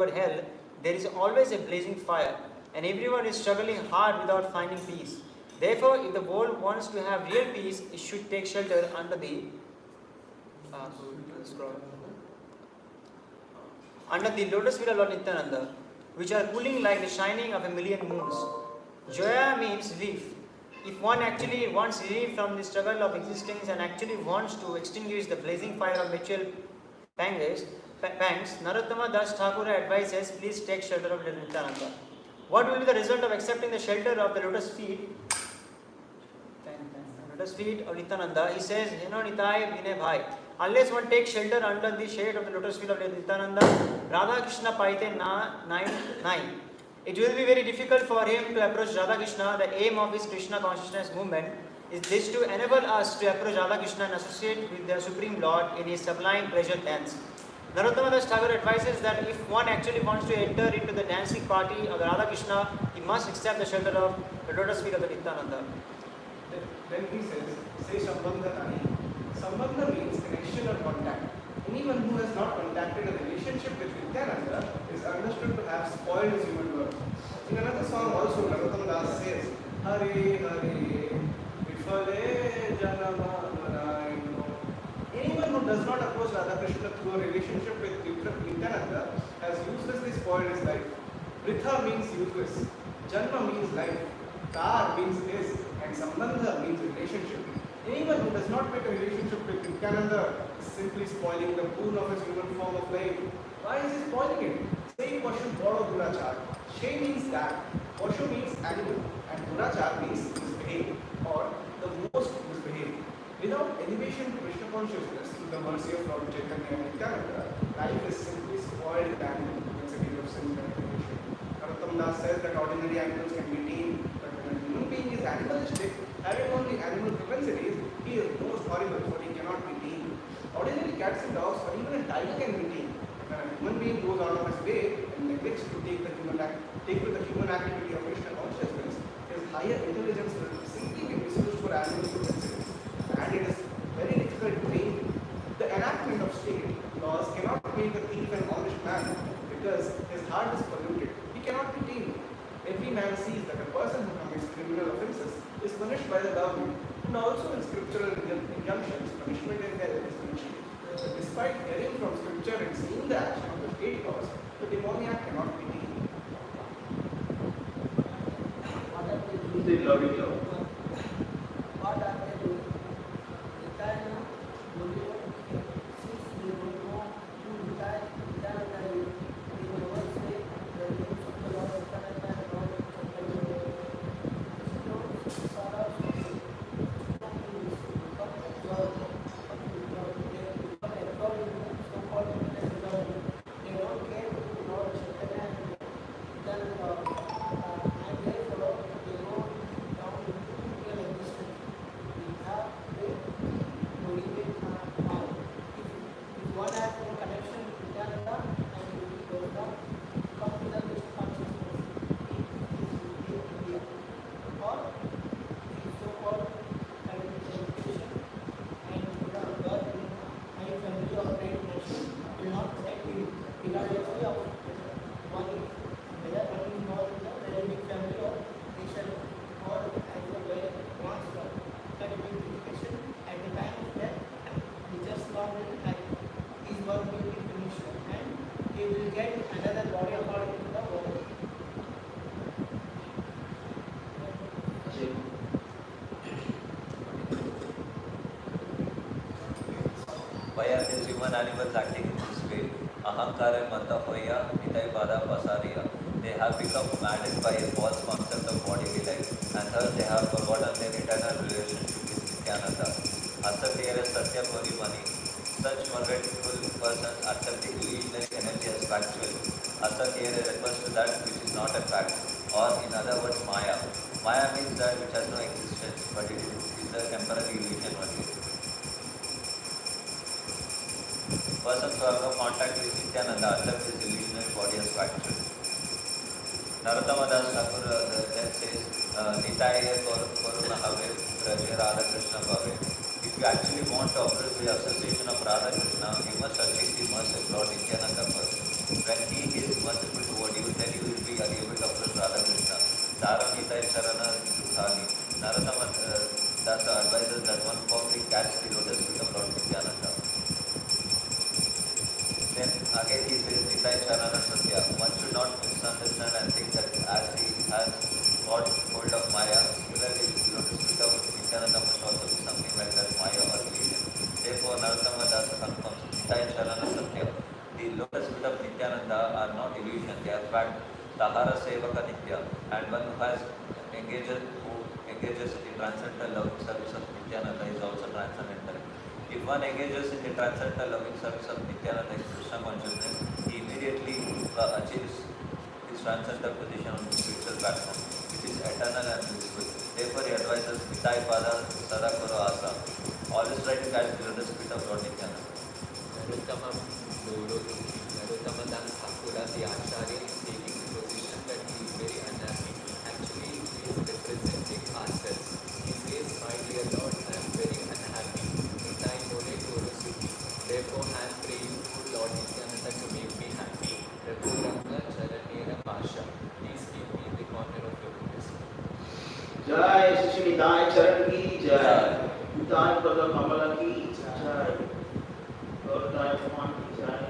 toward hell, there is always a blazing fire, and everyone is struggling hard without finding peace. Therefore, if the world wants to have real peace, it should take shelter under the lotus feet of Lord Nityananda, which are cooling like the shining of a million moons. Joya means relief. If one actually wants relief from the struggle of existence and actually wants to extinguish the blazing fire of material pangs, Narottama Das Thakur advises, please take shelter of Nityananda. What will be the result of accepting the shelter of the lotus feet? Lotus feet of Nityananda. He says, Nitai Vinay Bhai. Unless one takes shelter under the shade of the lotus feet of Nityananda, Radha Krishna Paite 9. It will be very difficult for him to approach Radha Krishna. The aim of his Krishna consciousness movement is this, to enable us to approach Radha Krishna and associate with the Supreme Lord in his sublime pleasure dance. Narottama Das Thakur advises that if one actually wants to enter into the dancing party of the Radha Krishna, he must accept the shelter of the lotus feet of the Nityananda. Then he says, say Sambandha Nani. Sambandha means connection or contact. Anyone who has not contacted a relationship with Nityananda is understood to have spoiled his human work. In another song also, Narottama Das says, Hare Hare Vifale Janama Naraino. Anyone who does not approach Radha Krishna through a relationship with Nityananda has uselessly spoiled his life. Vritha means useless. Janma means life. Tar means is. And Sambandha means relationship. Anyone who does not make a relationship with Nityananda is simply spoiling the boon of his human form of life. Why is he spoiling it? Saying Pashu Boro Durachar. She means that. Pashu means animal. And Durachar means misbehave or the most misbehaved. Without elevation to Krishna consciousness through the mercy of Lord Chaitanya and Nityananda, life is simply spoiled and animal propensity of sin and elevation. Narottama Das says that ordinary animals can be tamed, but when a human being is animalistic, having only animal propensities, he is most horrible, for he cannot be tamed. Ordinary cats and dogs or even a tiger can be tamed. When a human being goes out of his way and neglects to take with the human activity of Krishna consciousness, his higher intelligence will simply be misused for animal propensities. And it is very difficult to tame. The enactment of state laws cannot make a thief an honest man because his heart is polluted. He cannot be tamed. Every man sees that a person who commits criminal offences is punished by the government, and also in scriptural injunctions, punishment in hell is mentioned. But despite hearing from scripture and seeing the action of the state laws, the demoniac cannot be tamed. They love each other. Why are these human animals acting in this way? Ahankara Mata Hoya, Nitai Bada Pasariya. They have become maddened by a false concept of bodily life, and thus they have forgotten their eternal relationship with Nityananda. Asatya Satya Puri Mani. Such forgetful persons accepting illusionary energy as factual. Asatya refers to that which is not a fact, or in other words, Maya. Maya means that which has no existence, but it is a temporary illusion only. Persons who have no contact with Nityananda accept his illusionary body as factual. Narottama Das Thakur then says, Nitaya Koruna Have, Praje Radha Krishna Bhave. If you actually want to approach the association of Radha Krishna, you must achieve the mercy of Lord Nityananda first. When he is much are not illusion, they are fact. Tahara Sevaka Nitya, and one who engages in transcendental loving service of Nityananda is also transcendental. If one engages in the transcendental loving service of Nityananda in Krishna consciousness, he immediately achieves his transcendental position on the spiritual platform, which is eternal and blissful. Therefore, he advises Nitai Pada Sadakuro Asa, always try to catch the lotus feet of Lord Nityananda. Narottam Thakura, the Acharya, is taking the position that he is very unhappy. Actually, he is representing ourselves. He says, my dear Lord, I am very unhappy. Nitai Mole Guru Sukhi. Therefore, I am praying to Lord Nityananda to make me happy. Raguranga Charanera Pasha. Please give me the corner of your lotus. Jai Shri Nitai Charan ki Jai. Nitai Pada Kamala ki Jai. Lord Nitai Bhagwan ki Jai.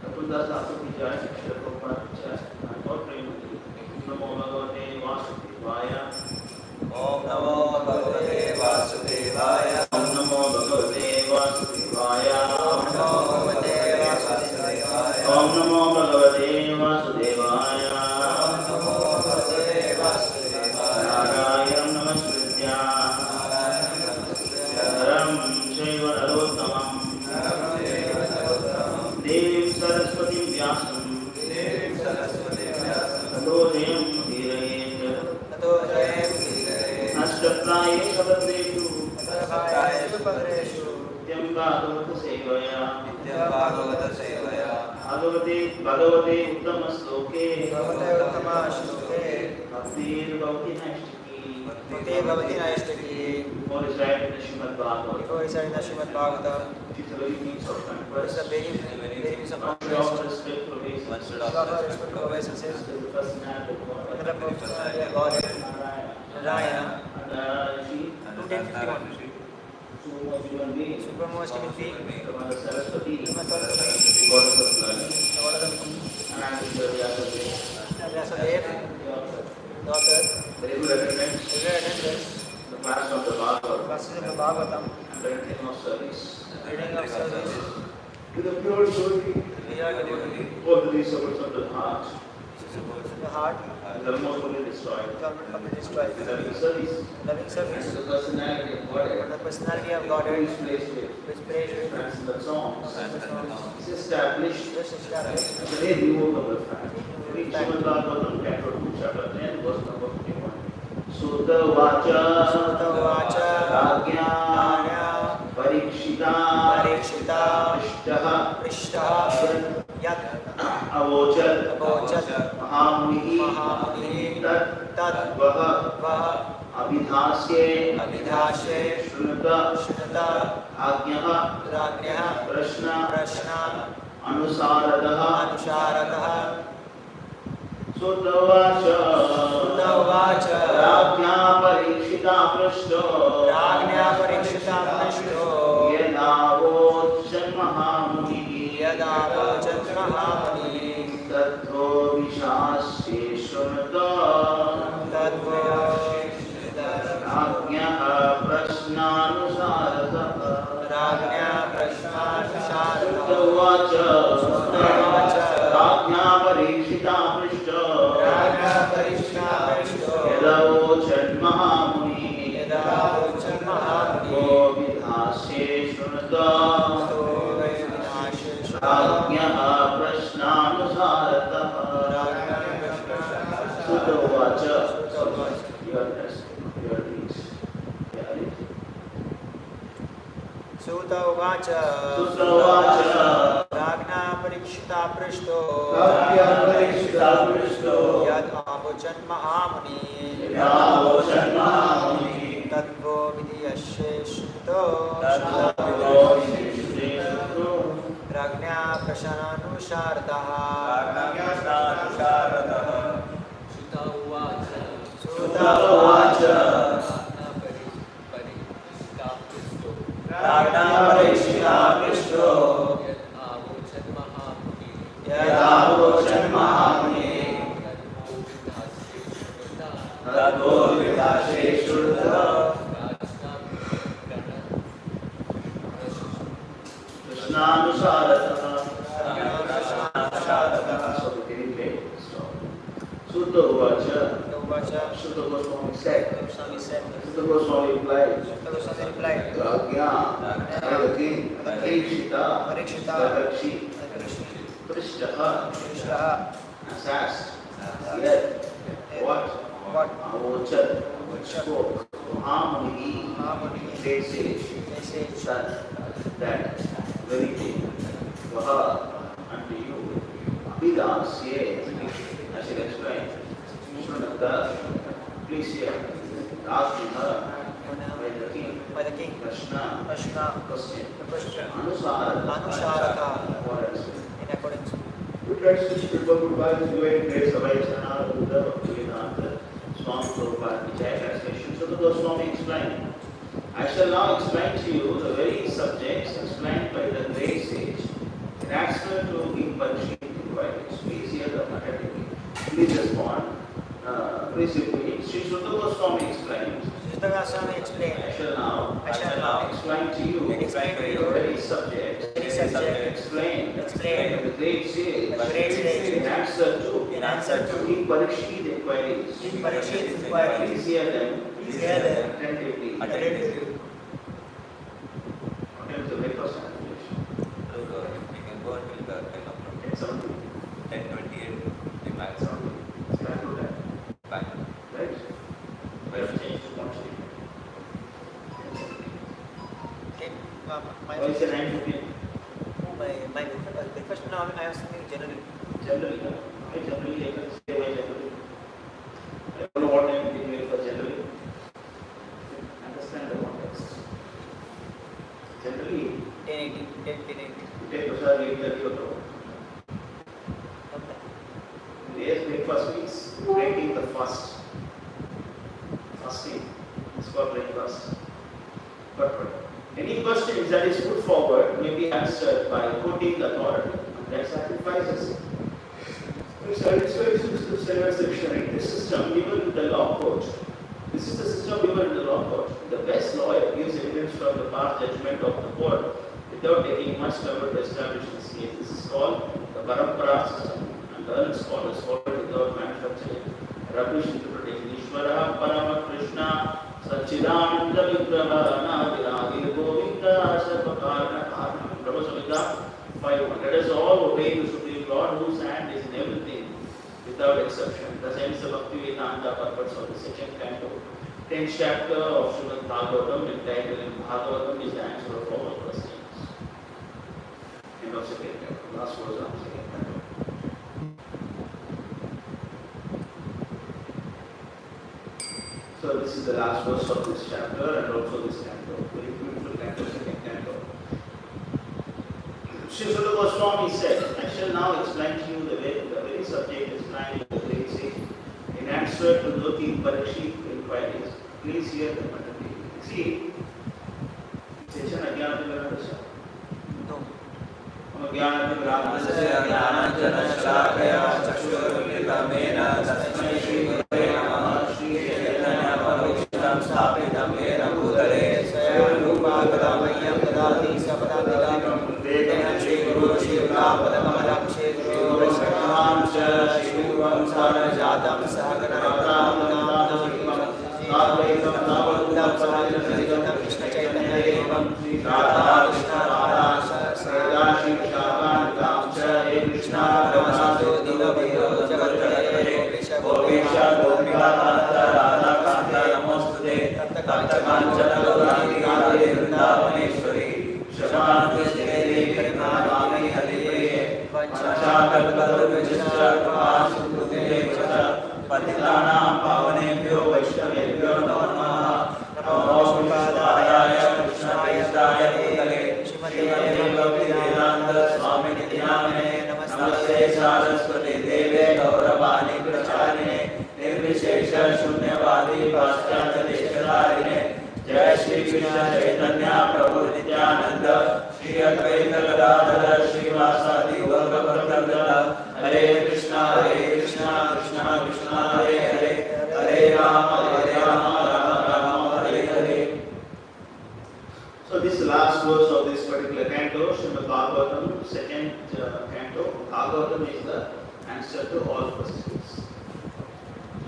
Kapunda Sasu ki Jai. Shri Prabhupada ki Jai. Lord Premati. Namo Bhagavate Vasudevaya. Om Namo Bhagavate Vasudevaya. Om Namo Bhagavate Vasudevaya. Om Namo Bhagavate Vasudevaya. Om Namo Bhagavate Vasudevaya. Narayanam Namaskritya. Naram Chaiva Narottamam. Devim Saraswatim Vyasam. Tato Jayam Dhirayet. Tato Jayam Dhirayet. Ashtaprayeshu Bhadreshu. Ashtaprayeshu Bhadreshu. Nityam Bhagavata Sevaya. Nityam Bhagavata Sevaya. Bhagavate Uttama Sloke. Bhagavate Uttama Shloke. Bhaktir Bhavati Naishtaki. Bhakti Bhavati Naishtaki. Before reciting the Srimad Bhagavatam, Before reciting the Srimad Bhagavatam, it is a very piece of it's conquest. a very piece of One should conquest. offer respectful obeisances. One should Should offer offer respectful obeisances To the personality of God. to the personality of Godhead, Narayana, And she, 210:51. Supreme human being, Supremmost human being, Mother Saraswati, Srimad Saraswati, the goddess of learning, the Lord of the and Vyasadeva, Vyasadeva, the author, the regular attendants, regular attendance, the class of the Bhagavatam, classes of the Bhagavatam, and the reading of service. reading of service, To the pure devotee, we are devotee. all the disorders of the heart, This is in the heart, the most fully destroyed. government of destroyed. Loving service, Loving service, the personality of Godhead, the personality of Godhead, is placed with which praise with transcendental songs. Transcendental. Is established just established. as a very irrevocable fact. Read Srimad Bhagavatam, chapter 2, chapter 10, verse number 51. Sutta Vacha, Sutta Vacha, Ragya, Ragya, Parikshita, Parikshita, Ishtaha, Prishtaha, Yat, Avochat, Avochat, Mahamunihi, Mahamunihi, Tat, Tat, Vaha, Vaha, Abhidhasye, Abhidhashe, Shrunata, Shrunata, Agyaha, Rajñah, Prashna, Prashna, Anusaradaha, Anusharataha, Sutta Vacha, Sutta Vacha, Ragya Parikshita Prashto, Rajña Parikshita Prishto, Yadavochan Mahamunihi, Yada Vochat Mahamuni, Tattva Vishasye Shrunata, Tattva Agyaha Prashnanusaradaha, Rajña Prashna Sutta Sharata, Vacha, Sutta Vacha, Ragya Parikshita Prashto, Rajña Parikshita Prishto, Yadavochan Mahamuni, Yada Vochat Mahamuni, Govidhasye Shrunata, Tato Vinashe Ragyaha Prashnanusaradaha, Sutta Vacha, Sutta Vacha, Sutta Vacha, Rajña Parikshita Prishto, Ragya Parikshita Prashto, Yad Avochat Mahamuni, Yadavochan Mahamuni, Tattvo Vidiyashe Shruto, Rajña Prashananushartaha, Sutta Uvacha, Sutta Vacha, Parikshita Prishto, Rajña Parikshita Prishto, Yad Avochat Mahamuni, Yadavochat Mahamuni, Tattva Vidhasye Shrunata, Prashnanusaradaha, Sutta Uvacha. Uvacha. Sutta Goswami said. Goswami said. Sutta Goswami replied. Sutta Goswami replied. Ragya, the king, Parikshita, Parikshita, Darakshi, Prishtaha, assessed, yet, what? Avochat, spoke, Mahamuni, great sage, said that very thing, Vaha, unto you, Abhidas, yea, I shall explain, Sunata, please hear, ask her, by the king, Krishna, question, Anusharaka, in accordance. Good friends, this people goodbye is going great Savaichana, Buddha, Bhaktivedanta, Swami Prabhupada, Vijaya translation. So the Goswami explained. I shall now explain to you the very subjects explained by the great sage. In answer to Parikshit inquiries, please hear the matter. Please respond. Please repeat. Sri Sutta Goswami explained. Sutta Goswami explained. I shall now explain to you the very subjects explained by the great sage. In answer to Parikshit inquiries. Please hear them attentively. Attentively. What is the breakfast translation? We can go until the 10:28, the max. Back to that. Back. Right? We have changed to one statement. Okay. Why is it 9:15? My breakfast now I am saying generally. Generally, I generally say why generally. I don't know what I am doing for generally. Understand the context. Generally, 10:80. you take prasad 8:30 or so. Today's breakfast means breaking the fast. Fasting. It's called breakfast. But any questions that is put forward may be answered by quoting the authority. That sacrifices. This system given in the law court. This is the system given in the law court. The best lawyer gives evidence from the past judgment of the court without taking much effort to establish this case. This is called the Parampara system. And learned scholars follow it without manufacturing rubbish interpretation. Ishvara Parama Krishna Sachidananda Vigraha Nadiragir Govinda Sarvakarna Karna Prabhu Samhita 5. Let us all obey the Supreme Lord whose hand is in everything without exception. Thus ends the Bhaktivedanta purpose of the second canto. 10th chapter of Srimad Bhagavatam entitled Bhagavatam is the answer of all questions. End of second canto. Last verse of second canto. So this is the last verse of this chapter and also this canto. Very beautiful canto, second canto. Sri Sutta Goswami said, I shall now explain to you the very subject explained in the great sage. In answer to the Parikshit inquiries, please hear them attentively. See, session Ajnana Viranasya. No. Ajnana Viranasya. Jnana Shalakaya Chakshurmilitamena Tasmai Shri Gurave Namaha Shri Chaitanya Prabhupada Sthapitam Yena Bhutale Swayam Rupa Kadamayyam Dadati Sapadadikam Vedana Shri Guru Shri Padamalakshe Guru Vaishnam Cha Shri Guru Sarajatam Sahaganatam Advaitam Navadam Sahajanatam Krishna Chaitanya Devam Radha Krishna Radha Sada Shri Shakantam Cha He Krishna Ramanato Dinabhiyo Jagatare Gopesha Gopika Kanta Radha Kanta Namostute Kanta Kanchana Gaurani Radhe Vrindavaneshwari Shamantuste Karimani Haripriye Vanchakalkalvajischa Kripasubhute Vacha Patitanam Pavanebhyo Vaishnavebhyo Namo Namaha Namo Vishwadaya Krishnaya Staya Bhutale Shrimate Bhaktivedanta Swami Nityanamane Namaste Saraswati Deve Gauravani Pracharine Nirvishesha Shunyavadi Paschatya Deshtarine Jai Shri Krishna Chaitanya Prabhu Nityananda Shri Advaita Gadadhara Srivasadi Gaura Bhaktavrinda Hare Krishna Krishna Krishna Hare Hare Hare Rama Rama Rama Hare Hare. So this last verse of this particular canto, Srimad Bhagavatam, second canto, Bhagavatam is the answer to all questions.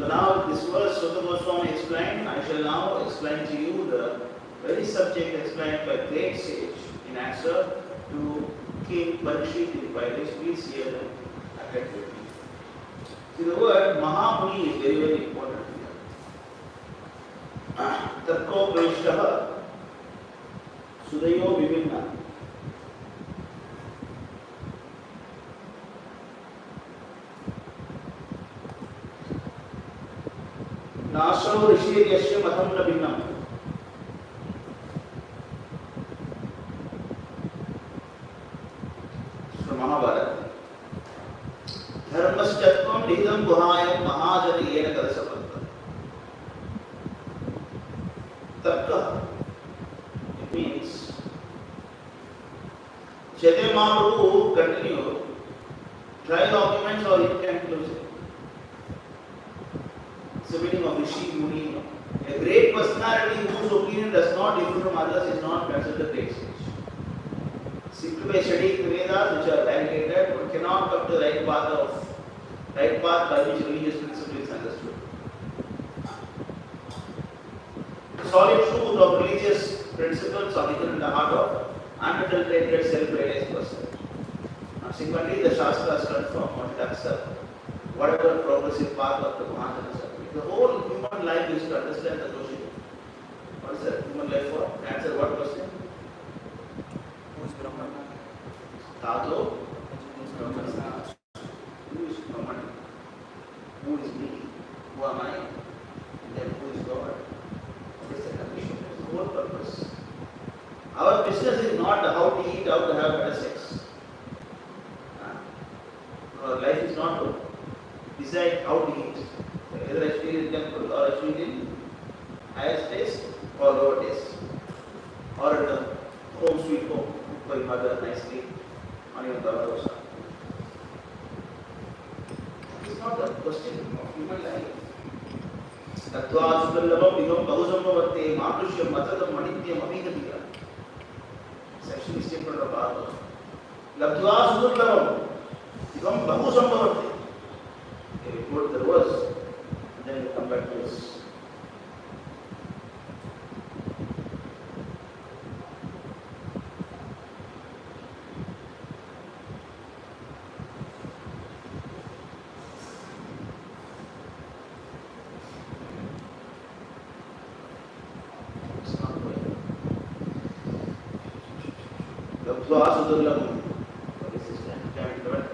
So now this verse Sutta Goswami explained, I shall now explain to you the very subject explained by great sage in answer to King Parikshit in Paidesh. Please hear and attend with me. See, the word Mahamuni is very, very important here. Tarko Prishtaha Sudayo Vivinna. Naso Rishi Yashya Matham Nabinam. From Mahabharata. Dharmaschatvam Lidam Guhayam Mahajana Yena Kadasapanta. Tarka. It means Chaitanya Mahaprabhu continue. Trial arguments or inconclusive. It's the meaning of Rishi Muni. A great personality whose opinion does not differ from others is not considered great sage. Simply by studying the Vedas which are validated, one cannot come to the right path by which religious principle is understood. The solid truth of religious principles are written in the heart of unadulterated self-realized person. Consequently, the Shastras confirm or accept whatever progressive path of the Mahajanas are. The whole human life is to understand the question. What is that human life for? Answer what question? Who is Brahman? Tato? Who is Brahman? Who is me? Who am I? And then who is God? What is the condition? That is the whole purpose. Our business is not how to eat, how to have better sex. Our life is not to decide how to eat. Either I feel in temple or I feel in higher taste or lower taste. Or at the home sweet home, cooked by mother nicely on your dosa. It's not the question of human life. Tattva Sudallabam Vigam Bahusambhavate Manushya Matadam Manityam Abhigatiya. It's actually statement of Bhagavad. Labdva Sudallabam Vigam Bahusambhavate. Okay, we quote the verse. Then we come back to this. It's not going. The Sudurlabham. What is this? 11, 12.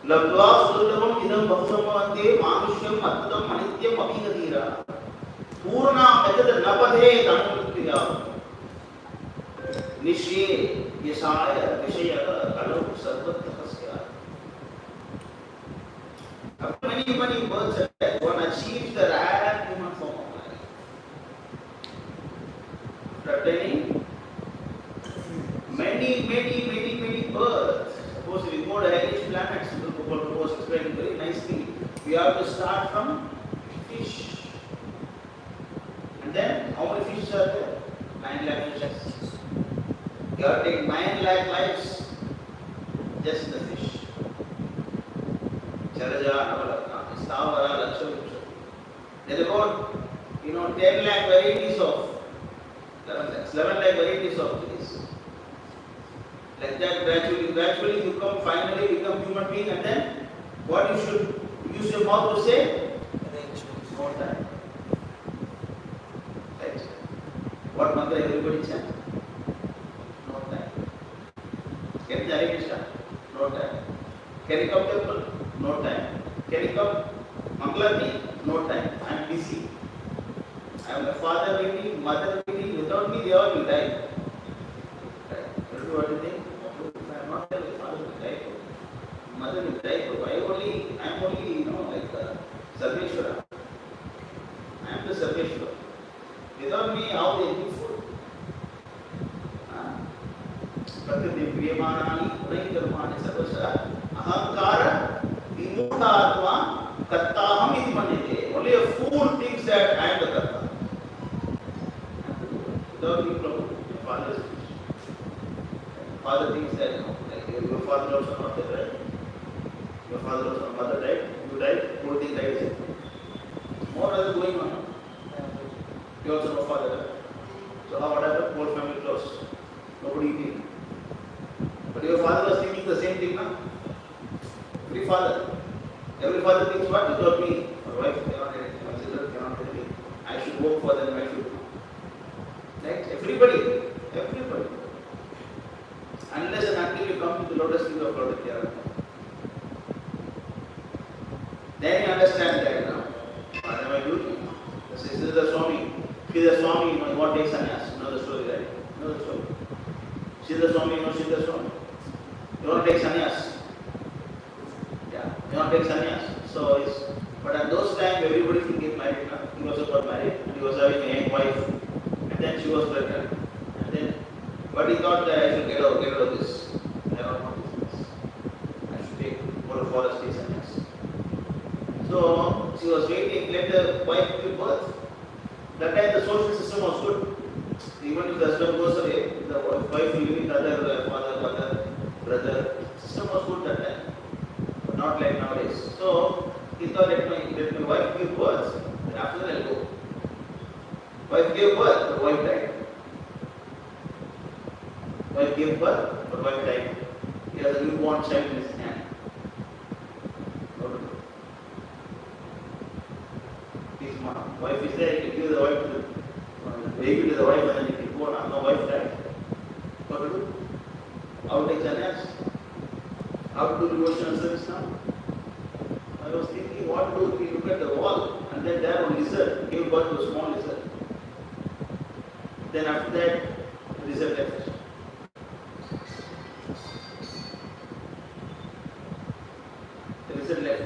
लब्ध्वा सुदुर्लभम इदं बहुसंभवन्ते मानुष्यम अद्भुतम अनित्यम अभिगतिरा पूर्णा एतद् नपदे तन्मृत्युया निश्ये यशाय विषयः कलौ सर्वतः स्यात्. After many births and death, one achieves the rare human form of life. After attaining many births, suppose we go to hellish planets, Prabhu was explaining very nicely. We have to start from fish. And then, how many fishes are there? 9 lakh fishes. You have to take 9 lakh lives, just the fish. Charaja, Navalakna, Stavara, Lakshya. There are about 10 lakh varieties of 11 lakh varieties of trees. Like that, gradually you finally become human being, and then what you should use your mouth to say? No time. Right? What mantra everybody chant? No time. Can you Hare Krishna? No time. Can you come temple? No time. Can you come Mangalati? No time. I am busy. I am a father waiting, mother waiting. Without me, they all will die. Right? What do you think? I am not there, my father will die. Mother will die. I am only, Sarveshwara. I am the Sarveshwara. bhakti manyate. Only a fool thinks that I am the karta. Without being Prabhu, your father is finished. Father thinks that, like your father also not there, right? Your father also, mother died, you died, whole thing died. More other going on. You also no father, right? So how what happened? Whole family closed. Nobody eating. But your father was thinking the same thing now. Every father thinks what? Without me, my wife cannot do anything, my children cannot do anything. I should work for them, I should. Right? Everybody. Unless and until you come to the lotus feet of Lord Nityananda. Then you understand that now. What am I doing? This is the Swami. She is the Swami, you what takes sannyas. You know the story, right? You know the story. She is the Swami, you know she is the Swami. You want to take sannyas. You want to take sannyas. So it's, but at those times everybody should get married now. He also got married and he was having a young wife. And then she was pregnant. And then, but he thought that I should get out of this. I don't want this. I should take more of forest take sannyas. So she was waiting, let the wife give birth. That time the social system was good. Even if the husband goes away, the wife will live with other father, mother, brother. System was good that time. But not like nowadays. So he thought, let my wife give birth, and after that I'll go. Wife gave birth, but wife died. Wife gave birth, but wife died. He has a newborn child in his hand. His mom, wife is there, he can give the wife to the baby to the wife and then he can go on. No, wife died. What to do? How to take sannyas? How to do devotional service now? I was thinking what to do. We look at the wall and then there was a lizard, gave birth to a small lizard. Then after that, the lizard left. The lizard left.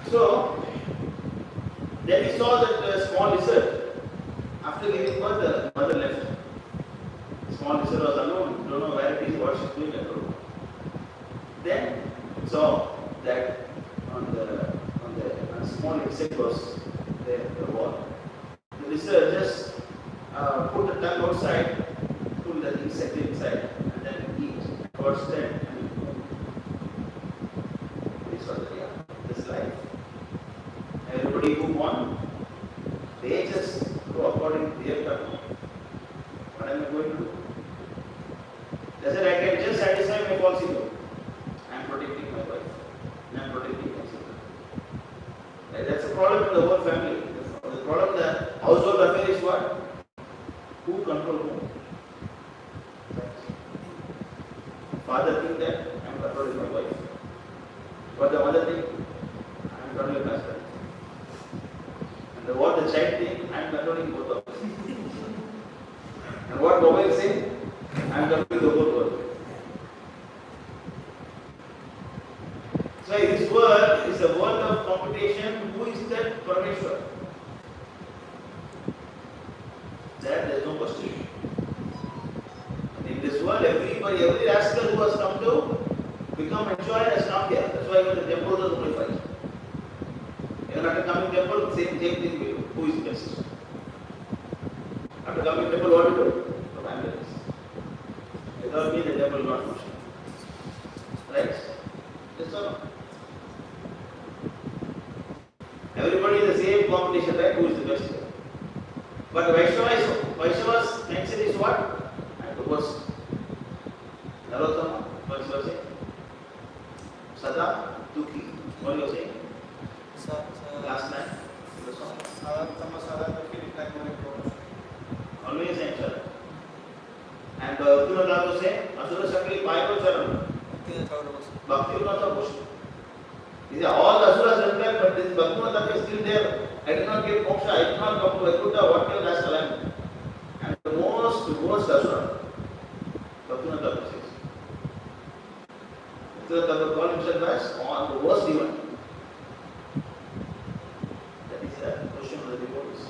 So, then he saw that small lizard. After giving birth, the mother left. The small lizard was alone, don't know where it is, what she's doing alone. Then saw that on the small insect was there, the wall. The lizard just put the tongue outside, pull the insect inside, and then eat. God's dead. This was this life. Everybody who won, they just go according to their karma. What am I going to do? They said, I can just satisfy my false ego. I am protecting my wife. I am protecting my children. That's a problem in the whole family. The problem in the household affair is what? Who controls whom? Father thinks that I am controlling my wife. But the mother thinks, I am controlling my husband. And what the child thinks, I am controlling both of them. And what mobile says, I am controlling the whole world. So this world is a world of competition. Who is that Parameshwar? There is no question. In this world, everybody, every rascal who has come to become enjoyer has come here. That's why even the temples are glorified. Even after coming temple, same thing we do. Who is best? After coming temple, what do you do? From ambulance. Without me, the temple will not function. Right? Yes or no? Everybody in the same competition, right? Who is the best here? But Vaishnava's mention is what? And the worst. Narottama, what you are saying? Sada, Dukhi, what you are saying? Last night, the song. Always same Charan. And Bhakti Thakur say, Asura Sakli Paiva Charan. Bhakti Thakur Bhushan. These are all Asuras are there, but this Bhakti Thakur is still there. I did not get moksha, I did not come to Vaikuntha, what else last time? And the most asura. Bhakta says. Bhakta called himself as on the worst even. That is the question of the devotees.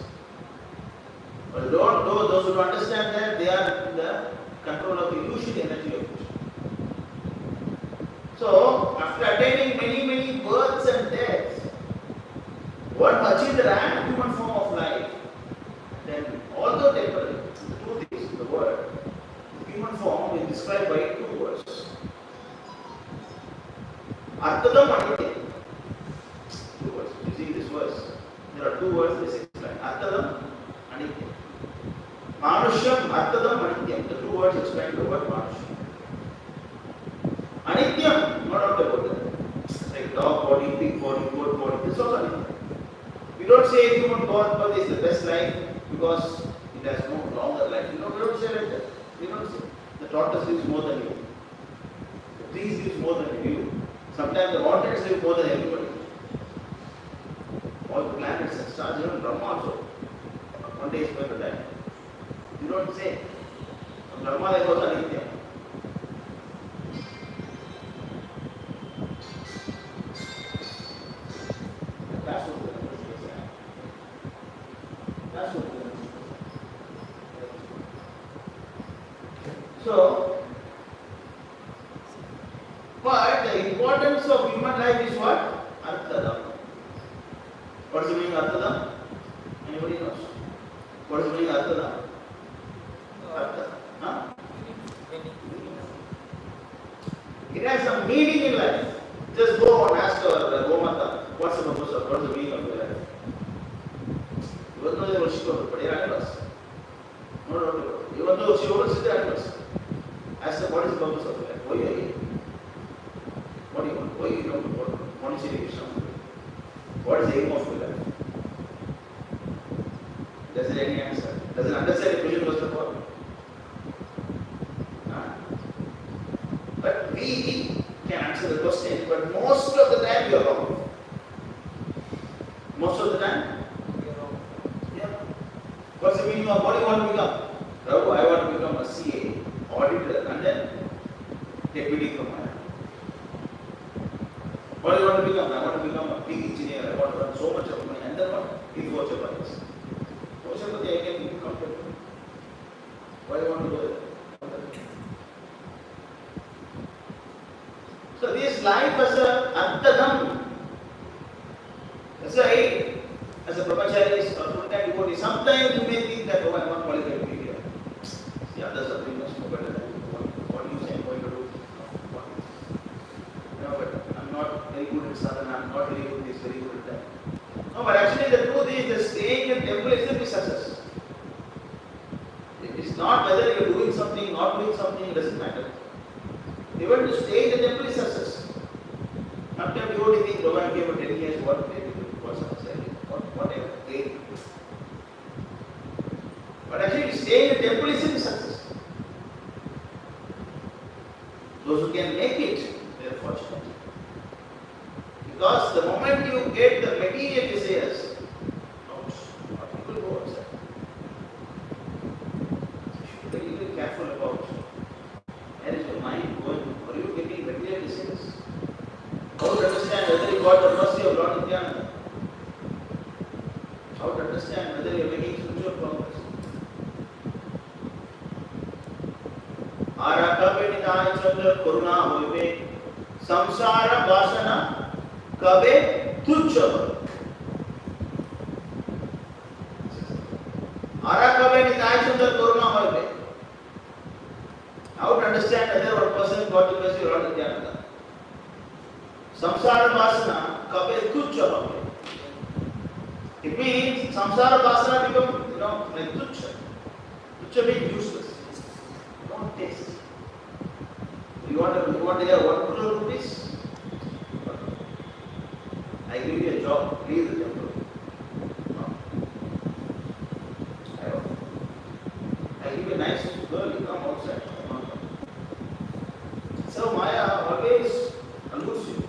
But don't know those who understand that they are in the control of the illusion energy of Krishna. So, after attaining many births and deaths, one achieved the rare human form of life, then although temporary, the truth is, the word, the human form is described by 2 words. Arthadam Anitya. 2 words. You see this verse, there are 2 words this explain. Arthadam Anitya. Manushyam Arthadam Anityam. The 2 words explain the word Manushyam. Anityam, not out about that. It's like dog body, pig body, goat body. This is also Anityam. We don't say human birth is the best life because it has no longer life. We don't say like that. We don't say. The tortoise lives more than you. The trees live more than you. Sometimes the mountains live more than everybody. All the planets and stars, even Brahma also. One day is going to die. You don't say. Brahma life also Anityam. That's what That's what So, but the importance of human life is what? Arthadam. What's the meaning of Arthadam? Anybody knows? What is the meaning of Arthadam? Arthadam. Huh? It has some meaning in life. Just go and ask our Gomata, what's the purpose of, what's the meaning of your life? Even though they were Shiva, but they are animals. No. Even though Shiva was still animals. Ask them, what is the purpose of your life? Why are you here? What do you want? Why you don't want to see Krishna? What is the aim of your life? Does it any answer? Does it understand the question first of all? But we can answer the question, but most of the time you are wrong. Most of the time? You are wrong. Yeah. What's the meaning of what do you want to become? Prabhu, I want to become a CA, auditor, and then deputy commander. What do you want to become? I want to become a big engineer, I want to earn so much of money, and then what? Give for chapatis. For chapati, I can give comfortable. Why do you want to go there? So this life as a Arthadam, as a brahmachari or full-time devotee, sometimes you may think that, oh, I am not qualified to be here. The others are doing much more better than what you say I'm going to do. But I'm not very good at sadhana, I'm not very good at this, very good at that. No, but actually the truth is that staying in temple itself is success. It is not whether you are doing something, not doing something, it doesn't matter. Even to stay in the temple is success. Sometimes you only think, oh, I came for 10 years, what did what's whatever. But actually, staying in the temple is a success. Those who can make it, they are fortunate. Because the moment you get the material desires, people go outside. You should be very careful about where is your mind going. Are you getting material desires? How to understand whether you got the mercy of Lord Nityananda? How to understand whether you are making spiritual progress? Arakabe nidai chandra karuna hoibe samsara vasana kabe tuchcha. Arakabe nidai chandra karuna hoibe. How to understand whether one person got the mercy of Lord Nityananda? Samsara vasana kabe tuchcha. It means samsara vasana become, like tuchcha. Tuchcha means useless. Don't taste. You want to get 1 crore rupees? I give you a job, leave the temple. No. I give you a nice girl, you come outside. So Maya always alludes you.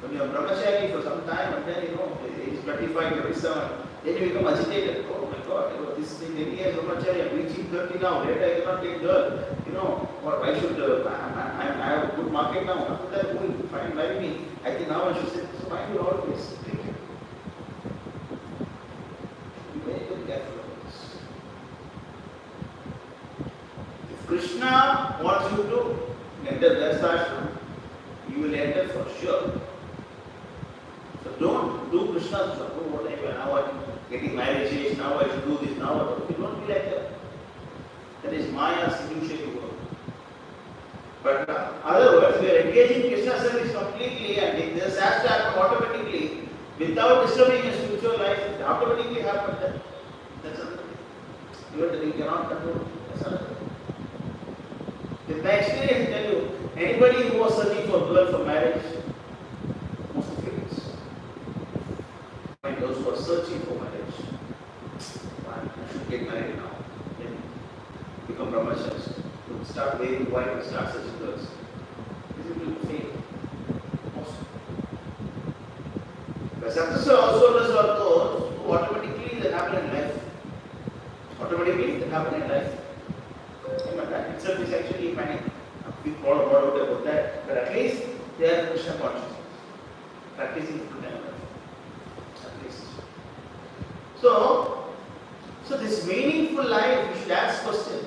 When you are brahmachari for some time and then age 25 you are Then you become agitated. Oh my God, this thing, 10 years brahmacharya, I'm reaching 30 now, later I cannot take girl. Why should I have a good market now? After that, who will find marry me? I think now I should say, so why do you always think it? Be very, very careful about this. If Krishna wants you to enter that ashram, you will enter for sure. So don't do Krishna's job. Oh, whatever, now I'm getting marriages, now I should do this, now I should. Don't be like that. That is Maya's illusion work. But in other words, we are engaging Krishna service completely and if this has to happen automatically without disturbing his spiritual life, it automatically happens. That's another thing. Even that you cannot control. That's another thing. With my experience, I tell you, anybody who was searching for girl for marriage, most of it is. And those who are searching for marriage, I should get married now. Then become brahmacharis. Start wearing white and start searching girls. This will fail. Most. The successor also does are those who automatically that happen in life. Automatically that happen in life. That itself is actually panic. We follow about that, but at least they are Krishna conscious. Practicing full time life. At least. So this meaningful life, we should ask question.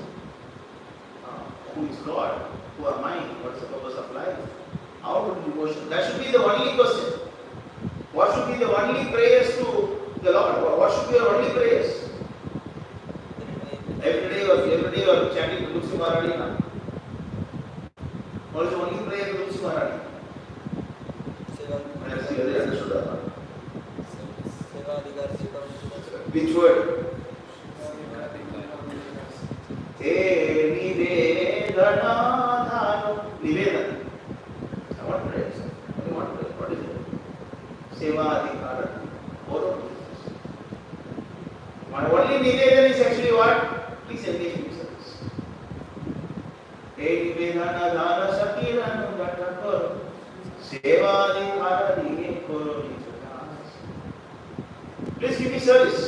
Who is God? Who am I? What is the purpose of life? How to devotion? That should be the only question. What should be the only prayers to the Lord? What should be your only prayers? Every day you are chanting Tulsi Maharani now. What is the only prayer to Tulsi Maharani? Which word? Nivedana. I want prayers. What is it? Seva Adhikara. My only Nivedana is actually what? Please engage in service. Hey Nivedana Dhana Sakirana Gattakar Seva Adhikara Diye Koro Nichadas. Please give me service.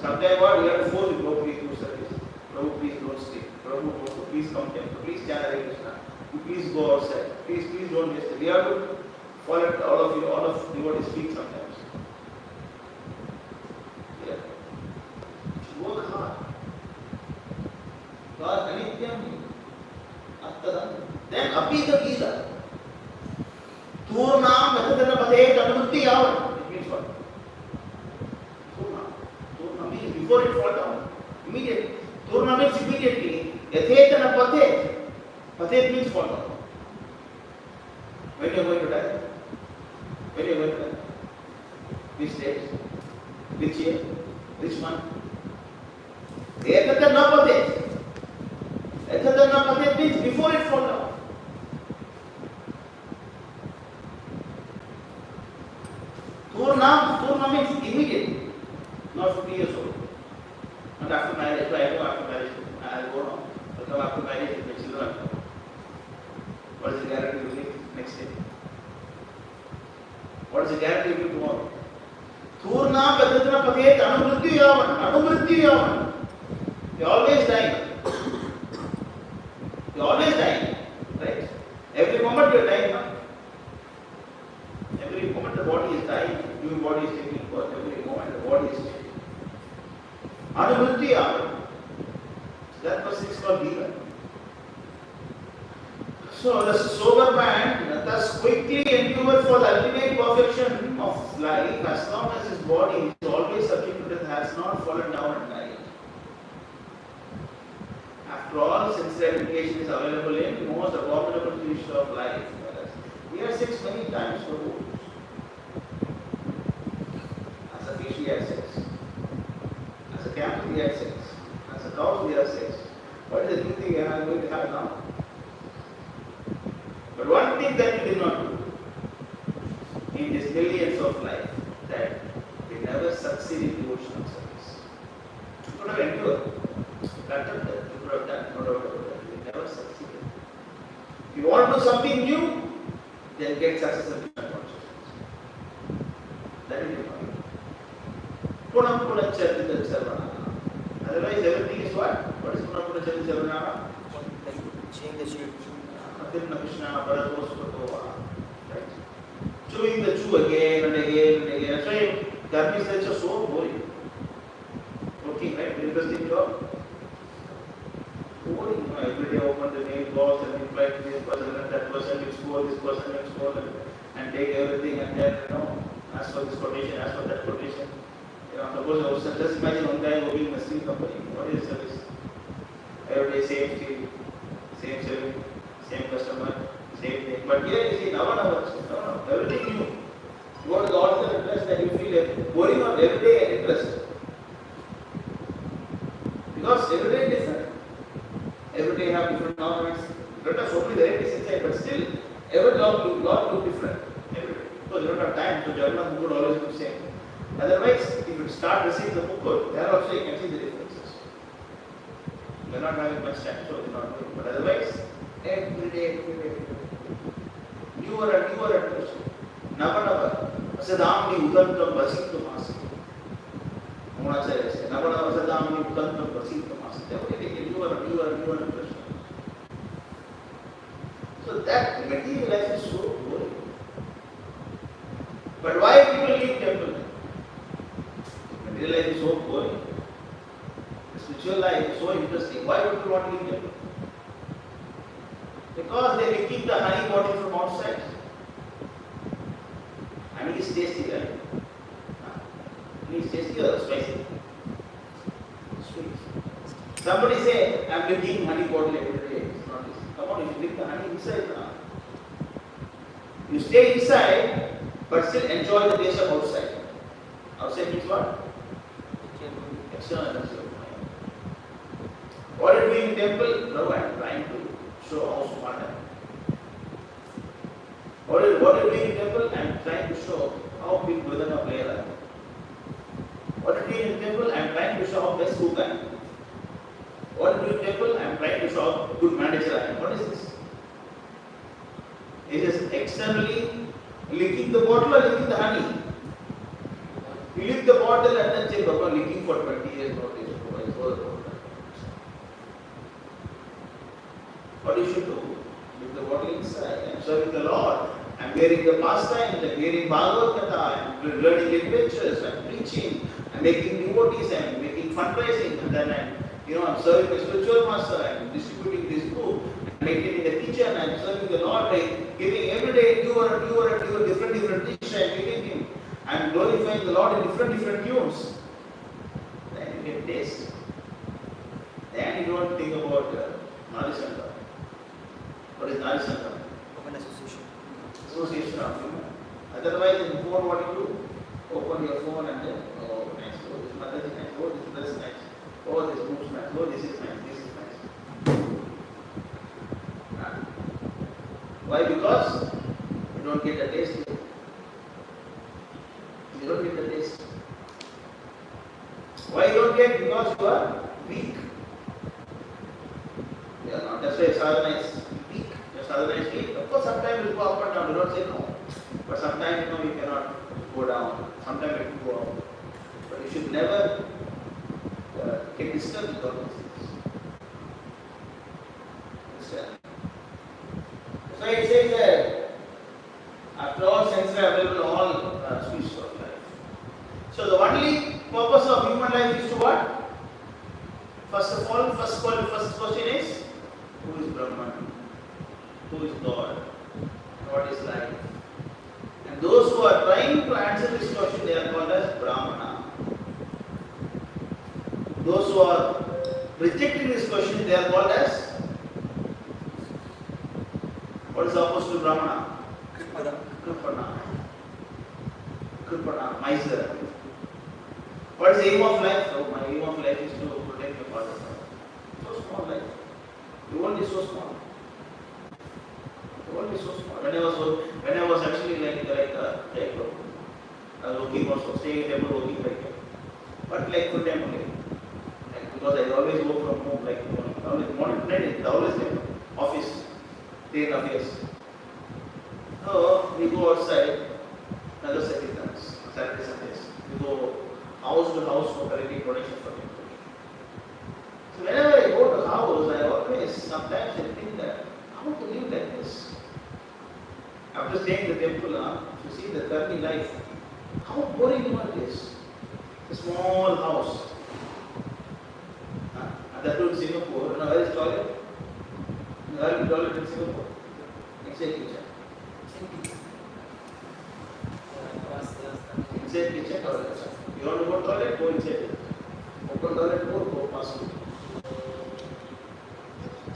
Sometimes what you have to force Prabhu, please do service. Prabhu, please don't stay. Prabhu, please come here. Please chant Hare Krishna. You please go outside. Please don't waste it. We have to fall at all of devotees' feet sometimes. Yeah. Work hard. God, Anityam, Attadam. Then Api the Gita. Turnam Natadana Pade Tanutti Yavan. It means what? Before it fall down, immediately. Turna means immediately. Yathetana pathet. Pathet means fall down. When you are going to die? When you are going to die? Which date? Which year? Which month? Yathetana pathet. Yathetana pathet means before it fall down. Turna means immediately. Not 50 years old. Not after marriage. I go after marriage. I will go now. I'll come after marriage with my children. What is the guarantee you will live next day? What is the guarantee you will tomorrow? Turna Padhatana Pathet Anumrityu Yavan. Anumrityu Yavan. You always dying. You always dying. Right? Every moment you are dying now. Every moment the body is dying, your body is taking birth. Every moment the body is changing. Anumrityu Yavan. That person is called Deeva. So the sober man thus quickly endure for the ultimate perfection of life as long as his body is always subject to death, has not fallen down and died. After all, sincere education is available in the most abominable fish of life. We have sex many times for fools. As a fish we have sex. As a camel we have sex. As a cow we have sex. What is the new thing I am going to have now? But one thing that we did not do in these millions of life, that we never succeed in devotional service. We could have endured. That we could have done, no doubt about that. We never succeeded. If you want to do something new, then get success in Krishna consciousness. Punam Punam Charital Sarvana. Otherwise, everything is what? What is Punam Punam Charital Sarvana? Change the shape. Krishna Krishna Paradosvatova. Right? Chewing the chew again and again and again. That's why Dharma is just so boring. Working, right? Interesting job. Boring. Every day open the mail box and reply to this person and that person will score, this person will score and take everything and then, ask for this quotation, ask for that quotation. Suppose just imagine one guy working in a steel company. What is service? Every day same steel, same service, same customer, same thing. But here you see, no, everything new. You want to go out to the interest that you feel boring on every day interest. Because every day is different. Every day you have different governments. There are so many varieties inside, but still, every job look different. Every day. Because you don't have time, so Jagannath would always do the same. Otherwise, if you start receiving the book, there also you can see the differences. You are not having much time, so you are not doing. But otherwise, every day. Newer and interesting. Nava. Sadamni Udantam Basitam Masi. Nava Sadamni Udantam Basitam Masi. Every day, newer and interesting. So that material life is so boring. But why people leave temple? Material life is so boring. The spiritual life is so interesting. Why do people want to leave temple? Because they will keep the honey bottle from outside. Honey is tasty, right? Honey is tasty or spicy? Sweet. Somebody say, I am drinking honey bottle every day. It's not easy. Come on, you should drink the honey inside now. You stay inside, but still enjoy the taste of outside. Outside means what? External. What are you doing in temple? No, I am trying to show how smart I am. What are you doing in temple? I am trying to show how big brother of player I am. What are you doing in temple? I am trying to show how best cook I am. What are you doing in temple? I am trying to show how good manager I am. What is this? It is externally licking the bottle or licking the honey. You lick the bottle and then say, Baba, licking for 20 years, not this. What you should do? Lick the bottle inside. I am serving the Lord. I am wearing the pastimes. I am wearing Bhagavad Gita. I am learning literatures. I am preaching. I am making devotees. I am making fundraising. And then I am serving the spiritual master. I am distributing this book. I am maintaining the kitchen. I am serving the Lord by giving every day newer, different dishes. I am giving Him. I am glorifying the Lord in different tunes. Then you get taste. Then you don't think about Narisankar. What is Narisankar? Open association. Association of human. Otherwise, in the phone, what you do? Open your phone and then, oh, nice. Oh, this mother is nice. Oh, this dress is nice. Oh, this book is nice. Oh, this is nice. This is nice. Why? Because you don't get the taste. You don't get the taste. Why you don't get? Because you are weak. You are not. That's why sadhana is weak. Your sadhana is weak. Of course, sometimes you will go up and down. Do not say no. But sometimes you cannot go down. Sometimes it will go up. But you should never get disturbed with all these things. Understand? So it says that after all senses are available, all species of life. So the only purpose of human life is to what? First of all, first question is, who is Brahman? Who is God? What is life? And those who are trying to answer this question, they are called as Brahmana. Those who are rejecting this question, they are called as, what is the opposite to Brahmana? Kripana, miser. What is the aim of life? Oh, my aim of life is to protect your father's house. So small life. The world is so small. The world is so small. When I was actually like I was working also, staying at temple, working like that. But like full time only. Because I always work from home, like morning, night, always there. Office, 3.5 years. So we go outside, another Saturday, Sundays. We go house to to house for collecting donations for temple. So whenever I go to house, I always, sometimes I think that, how to live like this? After staying in the temple, to see the Karmi life, how boring one it is. A small house. And that too in Singapore. You know where is toilet? Where is toilet in Singapore? Inside kitchen. Inside kitchen toilet. You want to go toilet? Go inside. Open toilet door, go past it.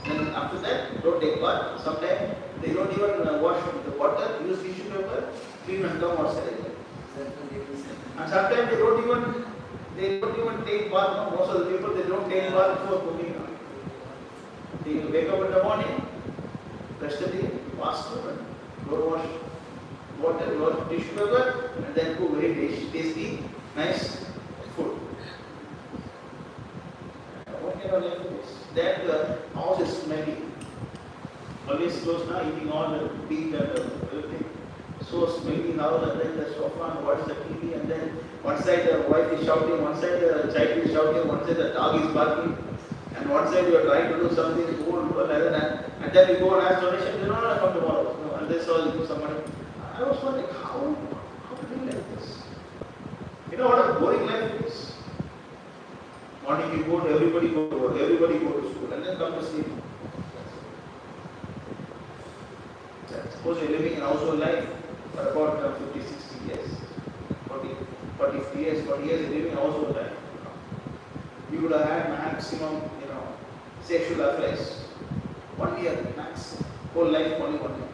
Then after that, don't take bath. Sometimes they don't even wash the water, use tissue paper, clean and come outside again. And sometimes they don't even take bath. No? Most of the people, they don't take bath before cooking. They wake up in the morning, brush the teeth, wash food, don't wash water, wash tissue paper, and then cook very tasty, nice food. What kind of life is this? Then the house is smelly. Always close now, eating all the beef and everything. So smelly house, and then the sofa, and watch the TV, and then one side the wife is shouting, one side the child is shouting, one side the dog is barking, and one side you are trying to do something, and then you go and ask donation, you don't come tomorrow, no, and this all you do some money. I was wondering, how to do like this? You know what a boring life it is? Morning you go to, everybody go to work, everybody go to school, and then come to sleep. Suppose you are living in household life for about 50, 60 years, 40 years, you are living in household life. You would have had maximum, sexual affairs. 1 year max. Whole life only 1 year.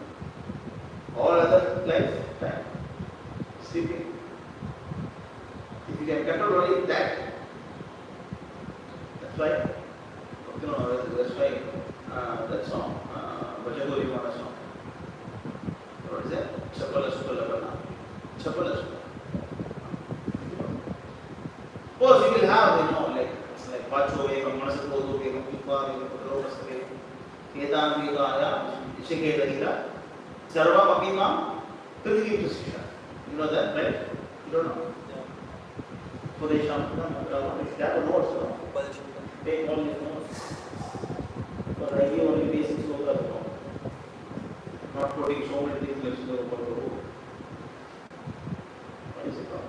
All other life time. Sleeping. If you can control only that, that's why, that song, Bhajagori Mana song. What is that? Chapala Supala Bana. Chapala Supala. Suppose you will have, like Pacho, Manasato, Pipa, Rosake, Ketan Vigaya, Shiketa Hira, Sarva Papima, Trigi Precision. You know that, right? You don't know? Pudesham, if you have a notes, take all these notes. But I give only basics of the note. Not putting so many things, let's go over the road. What is it called?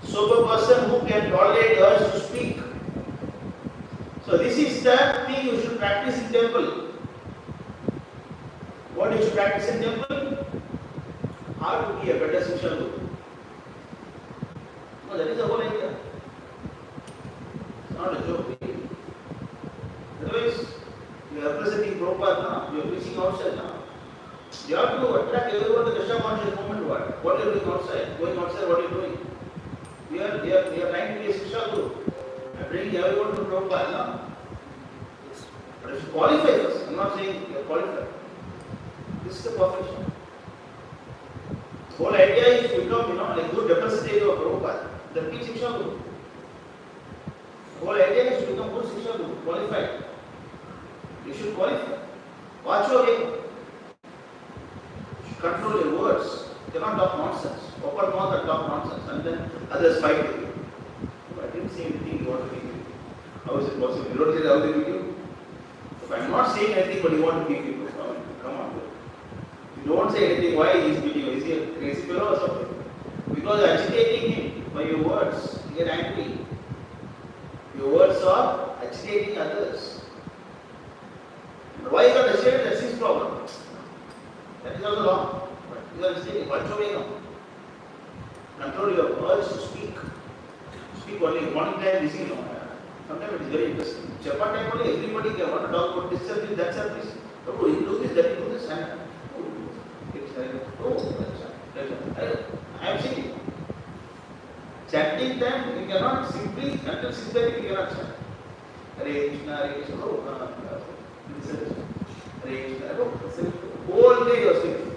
Sober person who can tolerate urge to speak. So this is the thing you should practice in temple. What you should practice in temple? How to be a better Shiksha Guru. No, that is the whole idea. It's not a joke. Otherwise, you are representing Prabhupada now, you are preaching outside now. You have to attract everyone to the Krishna conscious moment. What are you doing outside? Going outside, what are you doing? We are trying to be a Shiksha Guru and bringing everyone to Prabhupada now. But if you qualify first, I am not saying you are qualified. This is the perfection. The whole idea is to become, like good representative of Prabhupada. The big Shiksha Guru. The whole idea is to become good Shiksha Guru, qualified. You should qualify. Watch your game. You should control your words. You cannot talk nonsense. Open mouth and talk nonsense, and then others fight with you. I didn't say anything you want to be with. How is it possible? You don't say how they beat you? If I am not saying anything, but you want to beat people, come on. If you don't say anything, why he is beating you? Is he a crazy fellow or something? Because you are agitating him by your words. You get angry. Your words are agitating others. Why you are agitated? That's his problem. That is also wrong. You are mistaken. What's your way now? Control your urge to speak. Speak only one time, this is sometimes it is very interesting. Japan time only everybody can want to talk about this service, that service. Oh, you do this, that you do this, and I am seeing it. Chanting time, you cannot simply, until 6:30 you cannot chant. Hare Krishna, Hare Krishna, Hare Krishna, whole day you are sleeping.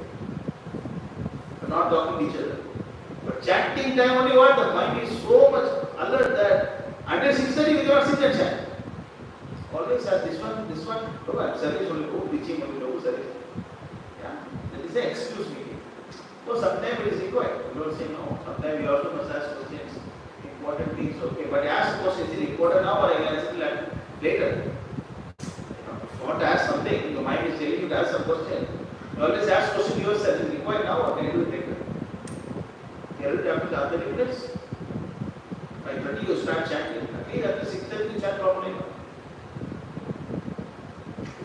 You are not talking to each other. But chanting time only what? The mind is so much alert that until 6:30 you cannot sit and chant. Always has this one, oh, I am service only, oh, preaching only, no service. Yeah, that is the excuse me. So sometimes it is required. You don't say no. Sometimes you also must ask questions. Important things, okay. But ask questions, is it important now or I can ask it later? If you want to ask something, your mind is telling you to ask some question. You always ask question yourself, is it required now or can you do it later? Here it happens after 30 minutes. By 30 you start chanting. Again after 6:30 you chant properly.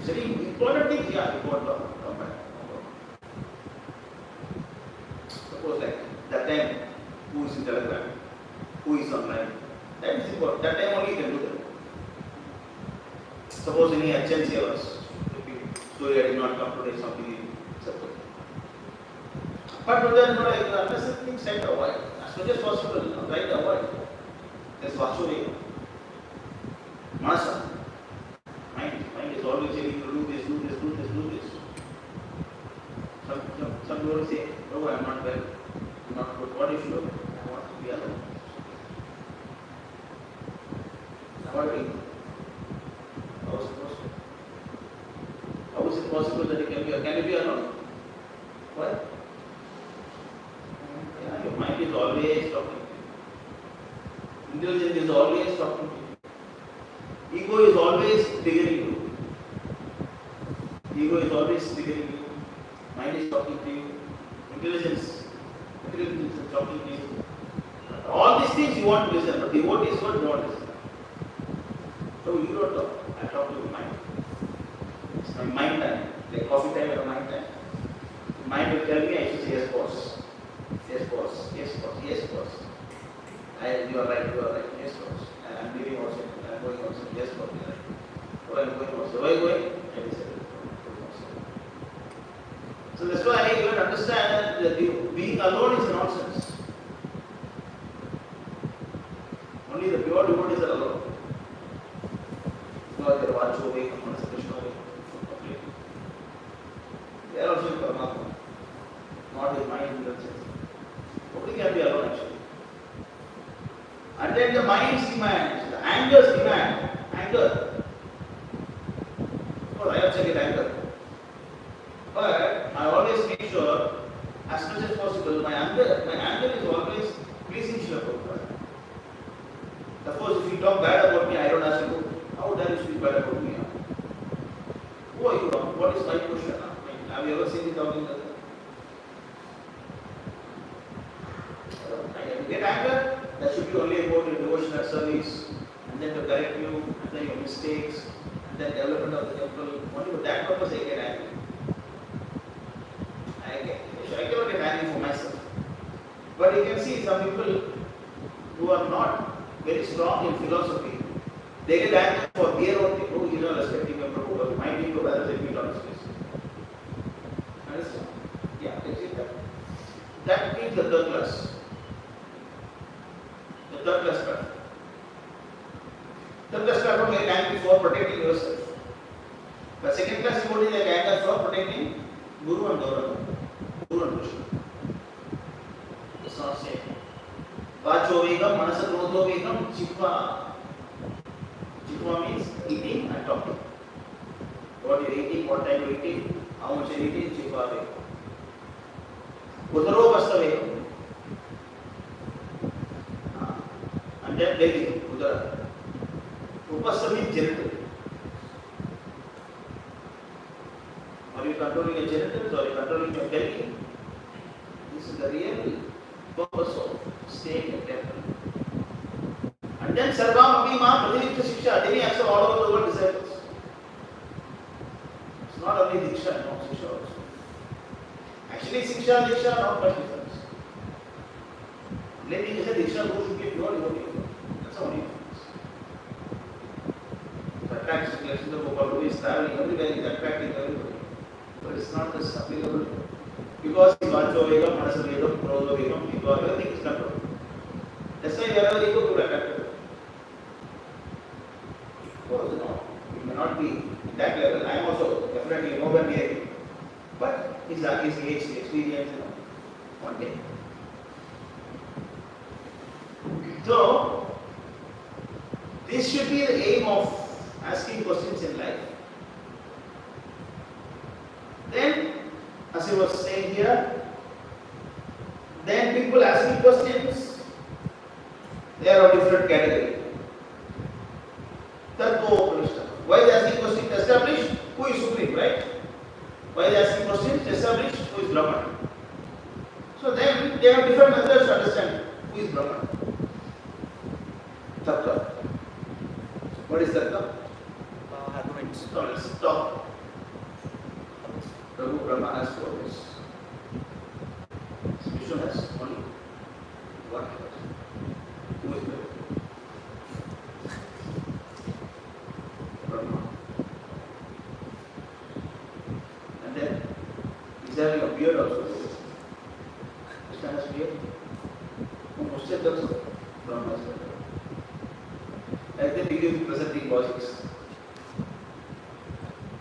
If any important things, yeah, you go and come back. Suppose like that time, who is in Telegram, who is online, that is important. That time only you can do that. Suppose any urgency hours, so I did not come today, something is suppose. Apart from that, unnecessary things try to avoid. As much as possible, try to avoid. That's Vachuri. Manasa. Mind is always saying you do this. Some people say, oh, I am not well, I am not good. What if you are? I want to be alone. Avoiding. How is it possible that you can you be alone? Why? Yeah, your mind is always talking to you. Intelligence is always talking to you. Ego is always triggering you. Ego is always triggering you. Mind is talking to you. Intelligence is talking to you. All these things you want to listen, but devotees don't want to listen. So you don't talk. I talk to your mind. It's my mind time. Like coffee time or mind time. Mind will tell me I should say yes, boss. Yes, boss. Yes, boss. Yes, boss. You are right. Yes, boss. I am leaving also. I am going also. Yes, boss. Oh, I am going also. Why are you going? I decided. So that's why you have to understand that being alone is nonsense. Only the pure devotees are alone. Because they are Vacho, Manasa, Krishna, they are also in Paramatma, not with mind in that sense. Nobody can be alone actually. And then the mind's demand, the anger's demand, anger. Of course, I also get anger. But I always make sure, as much as possible, my anger is always pleasing Srila Prabhupada. Suppose if you talk bad about me, I don't ask you, how dare you speak bad about me? Who are you? What is my question? Have you ever seen me talking like that? I get anger, that should be only about your devotional service, and then to correct you, and then your mistakes, and then development of the temple. Only for that purpose I get angry. I cannot get angry for myself. But you can see some people who are not very strong in philosophy, they get angry for their own thing. Oh, you know, respecting your Prabhu, but my people rather than me on his face. Understand? Yeah, that's it. That means the third class. The third class part. Third class part will get angry for protecting yourself. But second class devotee they get angry for protecting Guru and Gaurava. Guru and Krishna. It's not same. Vacho vegam, manasa krodho vegam, jihva. Jihva means eating and talking. What you are eating, what time you are eating, how much you are eating, jihva vegam. Udaro basta vegam. And then belly, udara. Upasta means genital. Are you controlling your genitals or are you controlling your belly? This is the real purpose of staying in temple. And then Sarvam Abhima Pradivita Shiksha, they accept all over the world disciples. It's not only Diksha, no Shiksha also. Actually, Shiksha and Diksha are not much difference. Only thing is that Diksha Guru should be pure devotee. That's the only difference. The practice of Lakshmi Gopal who is traveling everywhere, is attracting everybody. But it's not this applicable. Because Vacho Vegam, Manasa Vegam, Krodho Vegam, everything is controlled. That's why say wherever you go, people are attracted. Of course, no, it may not be in that level. I am also definitely nowhere near it. But his age, experience, one day. So, this should be the aim of asking questions in life. Then, as I was saying here, then people asking questions, they are of different category. Why they asking questions? To establish who is supreme, right? Why they asking questions? To establish who is Brahman. So then they have different methods to understand who is Brahman. Tarka. What is Tarka? Arguments. So let's talk. Prabhu Brahma has 4 ways. Vishnu has only one. Who is Brahma? Brahma. And then he's having a beard also. Krishna has beard. Most of them Brahma has beard. And then he gives presenting logics.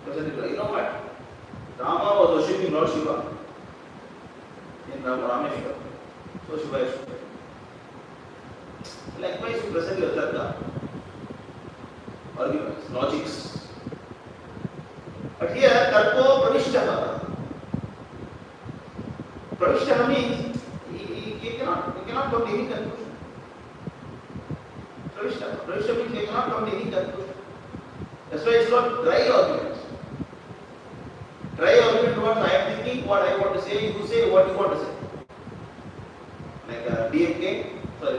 You know what? Rama was worshipping Lord Shiva in Rameshwar. So Shiva is Shiva. Likewise, you present your tarka, arguments, logics. But here, tarko pravishtaha. Pravishtaha means he cannot come to any conclusion. Pravishtaha means he cannot come to any conclusion. That's why it's not dry arguments. Dry argument what I am thinking, what I want to say, you say what you want to say. Like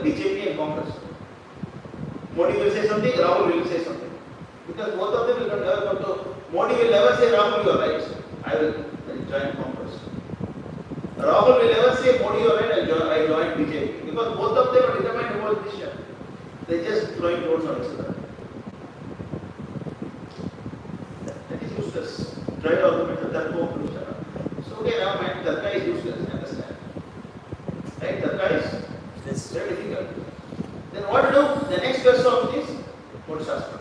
BJP and Congress. Modi will say something, Rahul will say something. Because both of them will never come to. Modi will never say Rahul, you are right. I will join Congress. Rahul will never say Modi, you are right. I join BJP. Because both of them are determined about this year. They just throwing votes on each other. That is useless. Try to argument that go so okay, now my tarka is useless, understand? Right? Tarka is very difficult. Then what to do? The next best option is quote Shastra.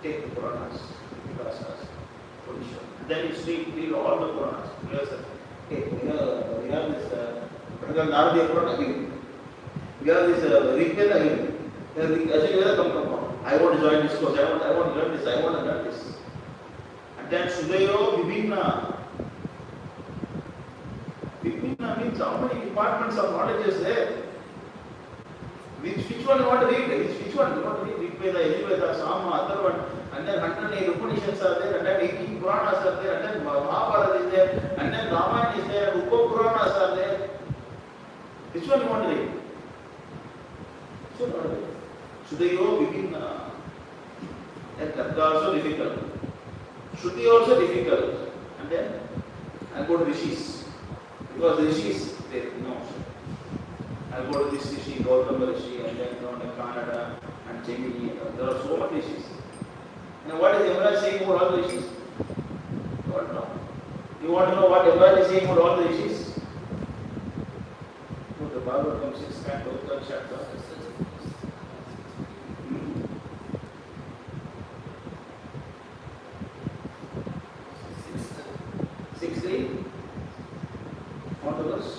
Take the Puranas, Vikasas, Purusha. Then you read all the Puranas. Okay, we have this particular Naradiya Purana here. We have this Rigveda here. Actually, where come from? I want to join this course. I want to learn this. I want to learn this. And then Sudayo Vibhinna. Vibhinna means how many departments of knowledge is there? Which one you want to read? Which one you want to read? Rigveda, Yajurveda, Sama, Atharvana, and then 108 Upanishads are there, and then 18 Puranas are there, and then Mahabharata is there, and then Ramayana is there, Upa-Puranas are there. Which one you want to read? Which one you want to read? Sudayo Vibhinna. That Tarka also difficult. Shruti also difficult. And then I go to Rishis. Because the Rishis, they know. I go to this Rishi, Gautama Rishi, and then Kannada and Gemini. There are so many Rishis. And what is Yamaraj saying about all the Rishis? You want to know? You want to know what Yamaraj is saying about all the Rishis? Go to Bhagavatam 6th canto, 3rd chapter. 6:3. What others?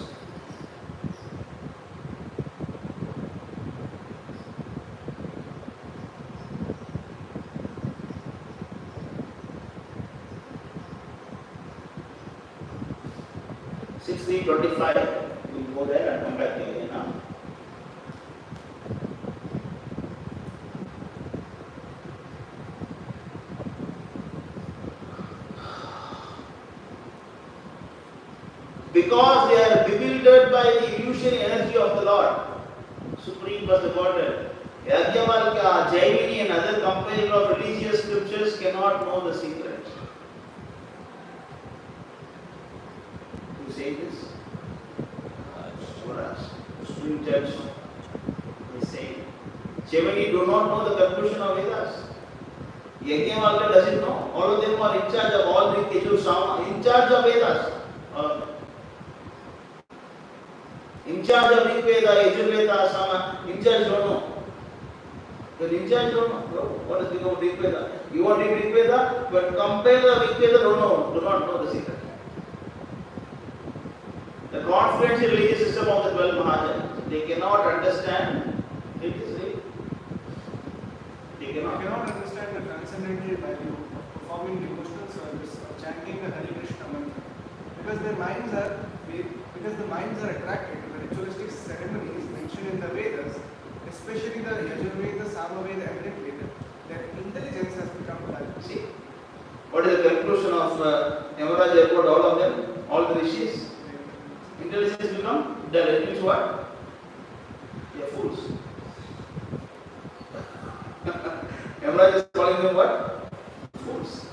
We'll go there and come back again now. Because they are bewildered by the illusion energy of the Lord, Supreme was the Godhead. Yajnavalkya, Jaimini and other companions of religious scriptures cannot know the secret. Who say this? Supreme Judge is saying. Jaimini do not know the conclusion of Vedas. Yajnavalkya doesn't know. All of them are in charge of all the Yajur Sama, in charge of Vedas. In in charge of Rig Veda, Yajurveda, Sama, in charge don't know. The in charge don't know. What is the Rig Veda? You want Rig Veda, but compare the Rig Veda, do not know the secret. The confidential religious system of the 12 Mahajans, they cannot understand it is real. They You cannot. cannot understand the transcendental value of performing devotional service or chanting the Hare Krishna mantra because the minds are attracted to the ritualistic ceremonies mentioned in the Vedas, especially the Yajurveda, Samaveda, and Rig Veda. Their intelligence has become dull. See, what is the conclusion of Yamaraj Airport? All of them, all the rishis, intelligence become dull. It means what? They are fools. Yamaraj is calling them what? Fools.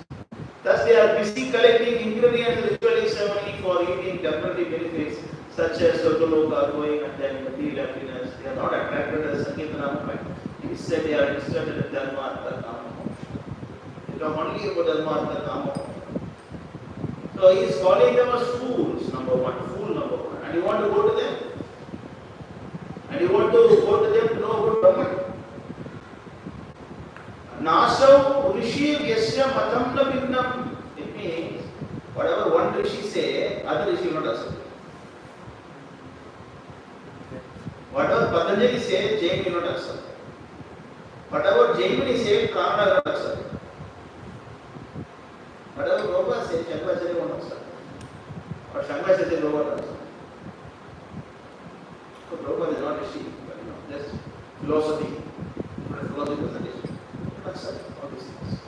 Thus they are busy collecting ingredients ritually ceremony for eating temporary benefits such as Sotoloka, going and then material happiness. They are not attracted as Sankirtana movement. Instead they are interested in Dharma, Artha, Kama, Moksha. They talk only about Dharma, Artha, Kama, Moksha. So he is calling them as fools, number one. Fool number one. And you want to go to them? And you want to go to them to know about Brahman? Nasau Rishi Yasya Matam na Vinnam. It means whatever one Rishi say, other Rishi will not accept. Whatever Patanjali say, Jain will not accept. Whatever Jaimini say, Pramana will not accept. Whatever Prabhupada say, Shankaracharya will not accept. Or Shankaracharya will not accept. So Prabhupada is not Rishi, but just philosophy, philosophy presentation. Accept all these things.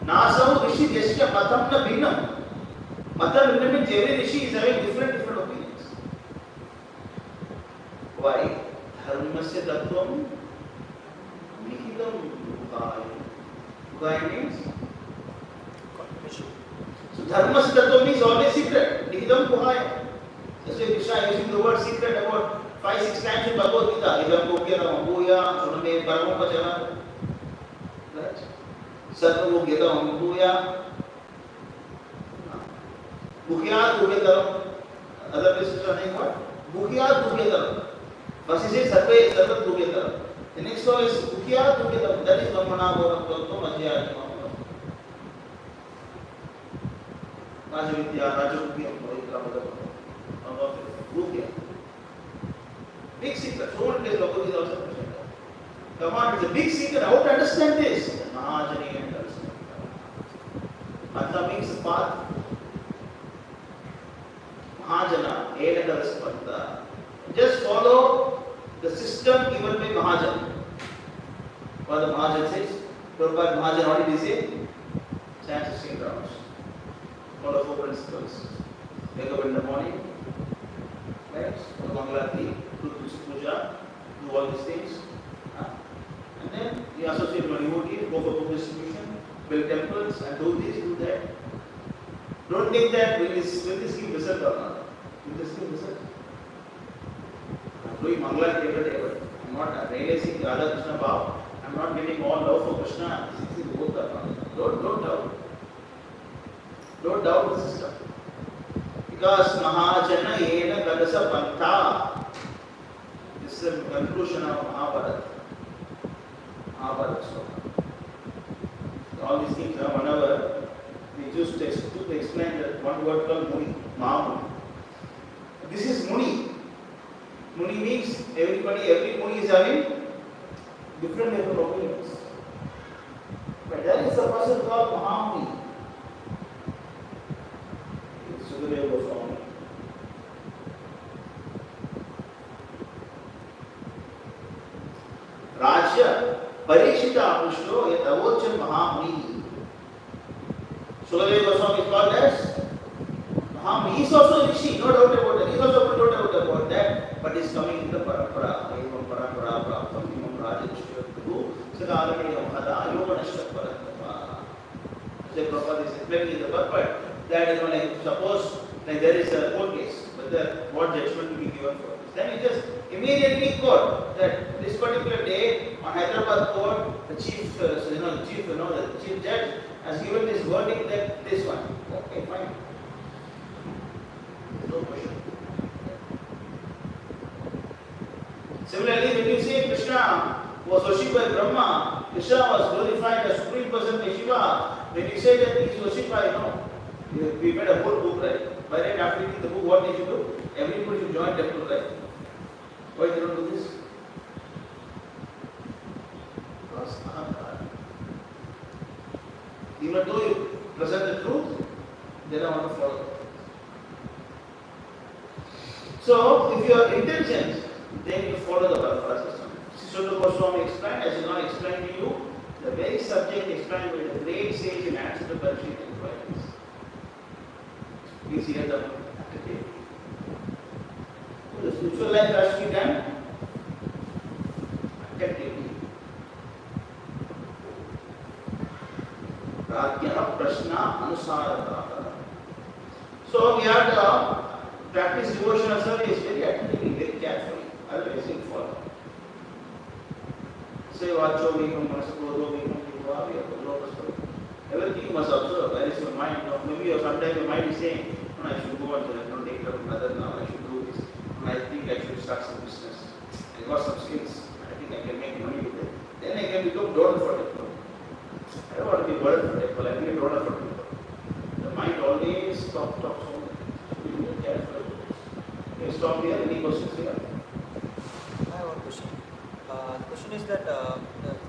Nasau Rishi Yasya Matam na Vinnam. Matam means every Rishi is having different opinions. Why? Dharmasya tattvam nikhitam bhukaya. Bhukaya means? So Dharmasya tattvam means always secret. Nikhitam bhukaya. That's why Krishna is using the word secret about 5-6 times in Bhagavad Gita. Idam bhukya bhuya, suname paramam pachana. Right? Sarva bhukyata bhuya. Bhukyat bhukyataram. Other places are saying what? Bhukyat bhukyataram. First he says sarva bhukyataram. The next one is bhukyat bhukyataram. That is brahmana bhodam tatvam adhyayam. Rajavidya, Rajabhukyam, Bhukyam. Big secret. So one place Bhagavad Gita also mentioned. Come on, it's a big secret. How to understand this? Mahajani and understand. Bhakta means the path. Mahajana, Edakalaspartha. Just follow the system given by Mahajan. What the Mahajan says, Prabhupada Mahajan, what did he say? Chant 16 rounds. Follow 4 principles. Wake up in the morning, right? Do Mangalati, do Puja, do all these things. And then you associate with devotees, go for book distribution, build temples, and do this, do that. Don't think that will this give result or not. Will this give result? I'm doing Mangalati every day, but I'm not realizing the other Krishna Bhav. I'm not getting all love for Krishna. This is both are not. Don't doubt. Don't doubt the system. Because Mahajana Yena Kadasa Pantha. This is the conclusion of Mahabharata. All these things are whenever we just to explain that one word called Muni, Mahamuni. This is Muni. Muni means every Muni is having different opinions. But there is a person called Mahamuni. Sukadeva Goswami. Rajya Parikshita Pushto yet Avochan Mahamuni. Sukadeva Goswami is called as Mahamuni. He is also Rishi, no doubt about that. He is also no doubt about that. But he is coming in the Parampara. Evam Parampara Praptam Imam Raja Guru Sakalamani Amhada Yoganashta Parantama. So Prabhupada is explaining the purport that suppose there is a court case, but what judgment to be given for this. Then you just immediately quote that this particular day on Hyderabad court, the chief judge has given this verdict that this one. Okay, fine. No question. Similarly, when you say Krishna was worshipped by Brahma, Krishna was glorified as Supreme Person by Shiva. When you say that he is worshipped by, we made a whole book, right? By right after reading the book, what they should do? Everybody should join temple, right? Why they don't do this? Because even though you present the truth, they don't want to follow. So, if you are intelligent, then you follow the Bhakta system. Srila Goswami explained, as he now explained to you, the very subject explained by the great sage in answer to Parikshit inquiries. Please hear them actively. The spiritual life has to be done attentively. Prajna Prashna Anusarata. So, we have to practice devotional service very attentively, very carefully. Otherwise, you follow. Say, Vacho Vikam, Manasakodo Vikam, Kiva, Vikam, everything you must observe. Where is your mind? Maybe sometimes your mind is saying, no, I should go on to that, don't take care of mother now, I should do this. I think I should start some business. I got some skills. I think I can make money with it. Then I can become donor for temple. I don't want to be burden for temple, I can be donor for temple. The mind always talks so much. Be very careful. You stop here, any questions here? I have one question. The question is that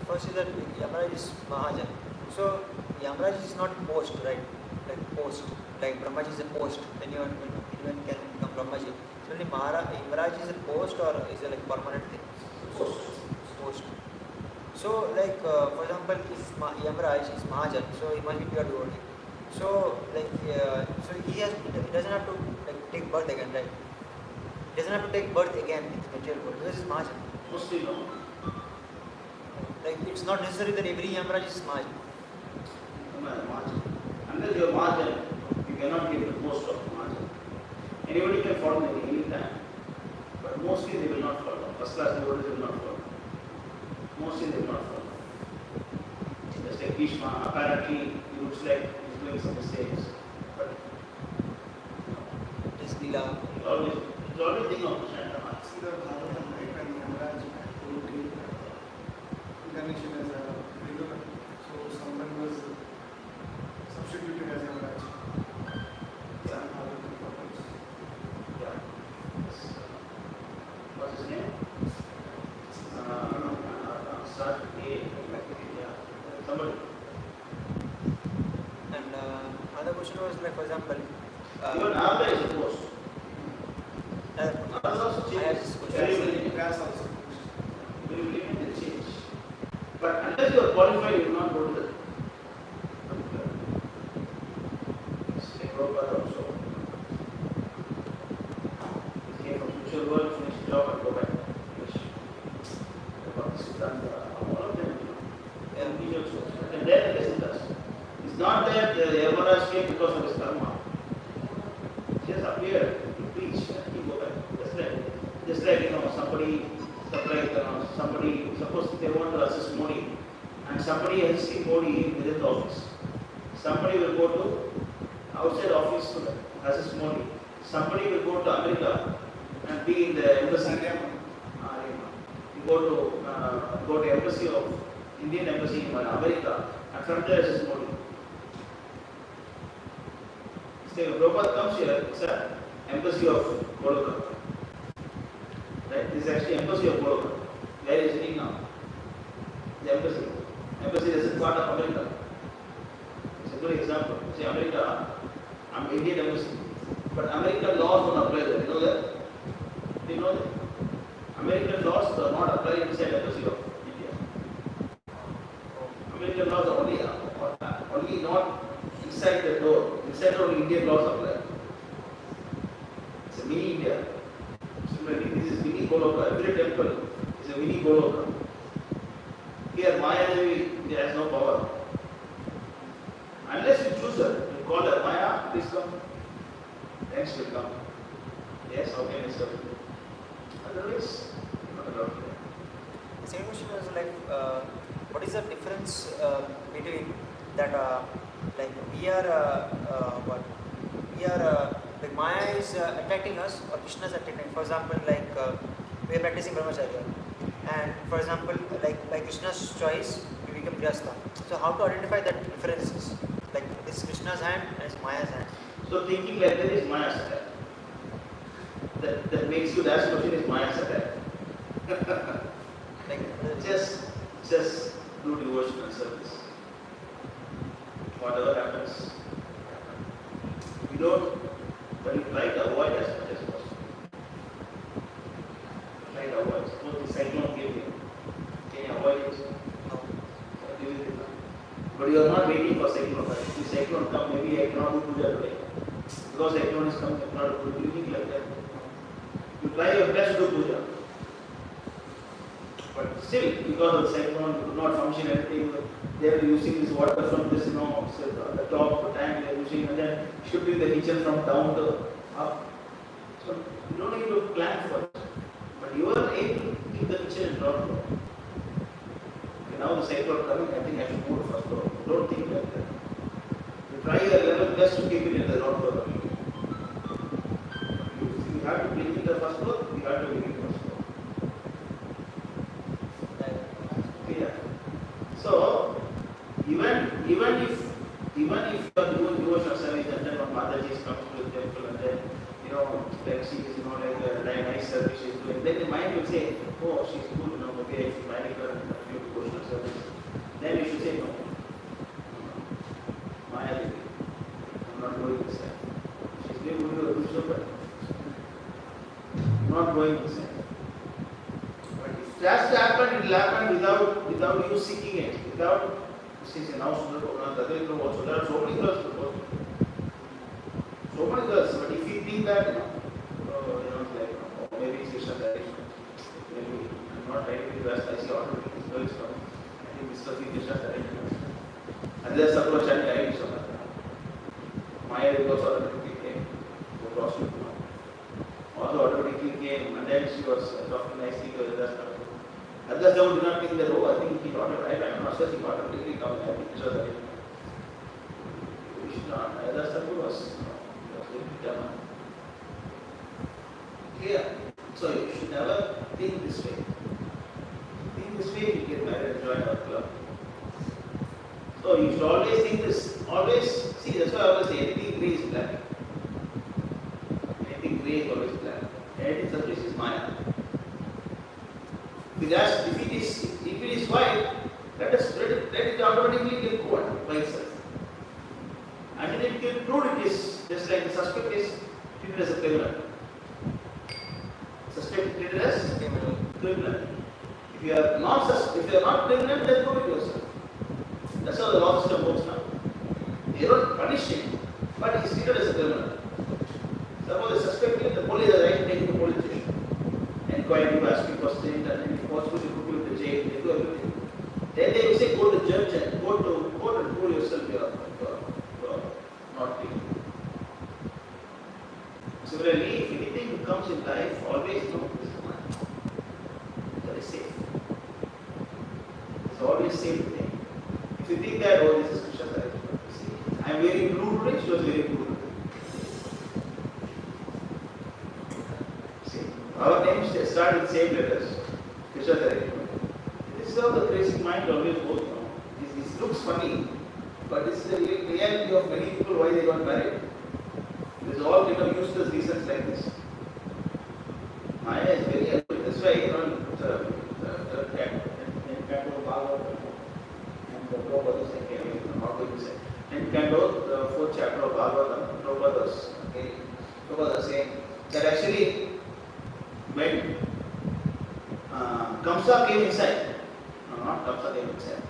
first is that Yamaraj is Mahajan. So Yamaraj is not post, right? Like post. Like Brahmaji is a post. Anyone can become Brahmaji. So only Yamaraj is a post or is it like permanent thing? Post. So like for example, if Yamaraj is Mahajan, so he must be pure devotee. So like so he doesn't have to like take birth again, right? He doesn't have to take birth again in the material world because he's Mahajan. Mostly no. Like it's not necessary that every Yamaraj is Mahajan. Unless you are Mahajan, you cannot get the post of Mahajan. Anybody can follow me any time. But mostly they will not follow. First class devotees will not follow. Mostly they will not follow. Just like Bhishma, apparently he looks like he's doing some mistakes. But It is Leela. he's always thinking of Krishna. See the Bhagavatam, right, when Yamaraj told incarnation as a regular, so someone was substituted as Yamaraj. Yeah. Yeah. What's his name? Start A. Yeah. Somebody. And another question was like, for example, Even Nanda is a post. I have this question. Gas also. You will limit the change. But unless you are qualified, you will not go to the. Like Prabhupada also. He came from spiritual world, finished job and go back. Finish. All of them, and he also. And then the lesson does. It's not that Yamaraj came because of his karma. He just appeared to preach and he go back. Just like somebody, suppose they want to assist Modi and somebody has seen Modi within the office. Somebody will go to outside office to assist Modi. Somebody will go to America and be in the embassy. You go to embassy of Indian embassy in America and from there assist Modi. Say Prabhupada comes here, it's an embassy of Goloka. Right? This is actually embassy of Goloka. Where is it now? The embassy. Embassy is part of America. It's a good example. Say America, I'm Indian embassy. But American laws don't apply there. You know that? Do you know that? American laws do not apply inside embassy of India. American laws are only not inside the door. Inside only Indian laws apply. It's a mini India. Similarly, this is mini Goloka. Every temple is a mini Goloka. Here, Maya Devi has no power. Unless you choose her, you call her, Maya, please come. Then she will come. Yes, how can I serve you? Otherwise, not allowed. The second question was like, what is the difference between that, like we are, like Maya is attracting us or Krishna is attracting. For example, like we are practicing brahmacharya. for example, like by Krishna's choice, we become Grihastha. So how to identify that differences? Like this is Krishna's hand and it's Maya's hand. So thinking like that is Maya's attack. That makes you ask question is Maya's attack. Like Just do devotional service. Whatever happens. You don't, but you try to avoid as much as possible. Try to avoid. Suppose the cyclone came here. Can you avoid it? no. But you are not waiting for cyclone. If the cyclone comes, maybe I cannot do puja today. Because cyclone is coming, I cannot do puja. You think like that. You try your best to do puja. But still, because of the cyclone, you could not function anything. They are using this water from this, so the top tank they are using, and then shifting the kitchen from down to up. So you don't need to plan for it. But you are able to keep the kitchen not low. Okay, now the cyclone coming, I think I should move first floor. Don't think like that. You try your level best to keep it in the ground floor. You have to bring it the first floor, you have to bring it first floor. Yeah. So even if you are doing devotional service and then Mataji is coming to the temple and then like she is like nice service she is doing, then the mind will say, oh she's good, maybe I should marry her and do devotional service. Then you should say no. Maya Devi, I'm not going this side. She's doing good devotional, but not going this side. But if it has to happen, it will happen without you seeking it, without. Since now also there are so many girls, but if you think that like maybe it's Krishna direction, maybe I'm not right with West, I see automatically this girl is coming. I think this must be Krishna direction. And there's approach and guide so Maya also automatically came to prostitute. Also automatically came, and then she was talking nicely to others. Others did not think the row. I think he got it right. I'm not sure he got it really come. I think it was right. Krishna, others was very clear. So you should never think this way. Think this way, you get married and join our club. So you should always think this. Always see. That's why I always say anything grey is black. Anything grey is always black. Anything surface is Maya. Because if it is white, let it automatically get covered by itself. And then it can prove it is just like the suspect is treated as a criminal. Suspect is treated as criminal. If you are not criminal, then prove it yourself. That's how the law system works now. They don't punish him, but he is treated as a criminal. Suppose the suspect is the police are right to take the police station. Inquire you, ask you questions, and then if possible, they put you in the jail, they do everything. Then they will say, go to judge and go to court and prove yourself you are not guilty. Similarly, if anything comes in life, always know this is mine. That is safe. It's always safe thing. If you think that, oh, this is Krishna's direction, see, I am wearing blue today, she was wearing blue. Our names start with same letters. Krishna direction. This is how the crazy mind always goes. This looks funny, but this is the reality of many people why they got married. There's all kind of useless reasons like this. Maya is very helpful. That's why the canto of Bhagavad and the Prabhupada is not going to say. And canto, the 4th chapter of Bhagavatam, Prabhupada is saying that actually when Kamsa came inside, no, not Kamsa came inside.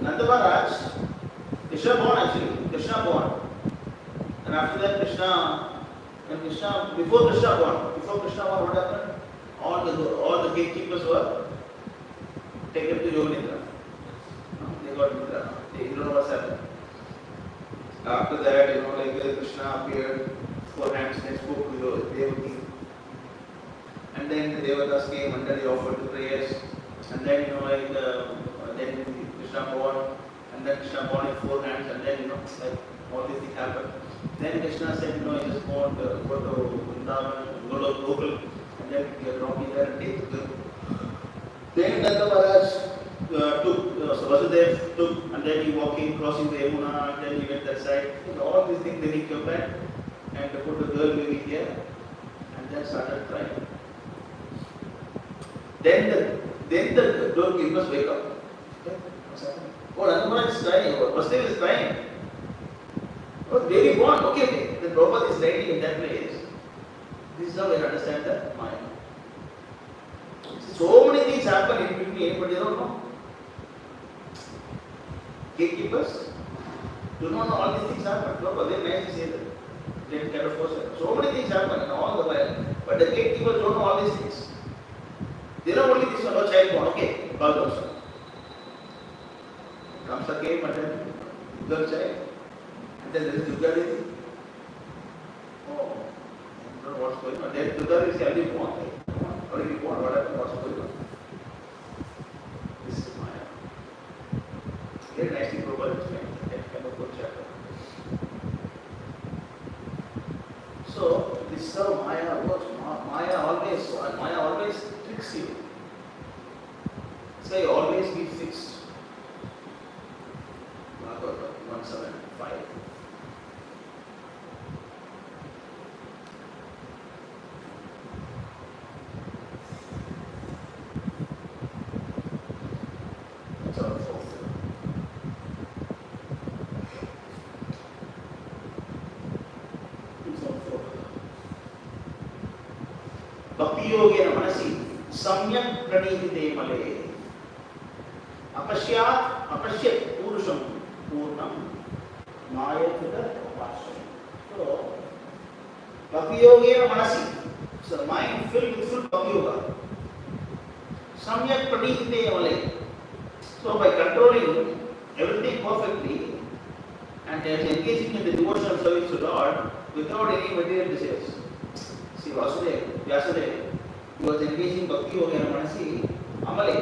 Nanda Maharaj, Krishna born actually, Krishna born. And after that before Krishna born, what happened? All the gatekeepers were taken to Yoga Nidra. They got Nidra. They don't know what's happened. After that, Krishna appeared, 4 hands and spoke to the devotee. And then the Devatas came and then they offered the prayers. And then, then Krishna born. And then Krishna born in 4 hands. And then, all these things happened. Then Krishna said, he just go to Vrindavan, go to Gokul. And then you have to be there and take the Then Nanda Maharaj took, so Vasudev took, and then he walking, crossing the Yamuna, and then he went that side. And all these things, then he came back and put the girl baby here, and then started crying. Then the doorkeepers wake up. Okay, what's happening? Oh, Nanda Maharaj is crying. Oh, Vasudev is crying. Oh, baby born. Okay. Then Prabhupada is writing in that place. This is how we understand the Maya. So many things happen in between, but they don't know. Gatekeepers do not know all these things happen. No, but they nicely say that. They kind of force it. So many things happen in all the while, but the gatekeepers don't know all these things. They know only this one, no child born. Okay, God also. Kamsa came and then girl child. And then there is Durga Devi. Oh, I don't know what's going on. Then Durga is already born. Already born, what happened? What's going on? This is Maya. Very nicely Prabhupada explained that kind of good chapter. So, this is how Maya works. Maya always tricks you. That's why always be fixed. Bhagavad 175. Bhakti yogena manasi samyak pranihite male apashyat purusham purnam mayatita apashyam. So, Bhakti yogena manasi, so mind filled with full Bhakti yoga. Samyak pranihite male. So by controlling everything perfectly and engaging in the devotional service to Lord without any material desires. See Vyasadeva, he was engaging Bhakti Yoga Manasi Amale.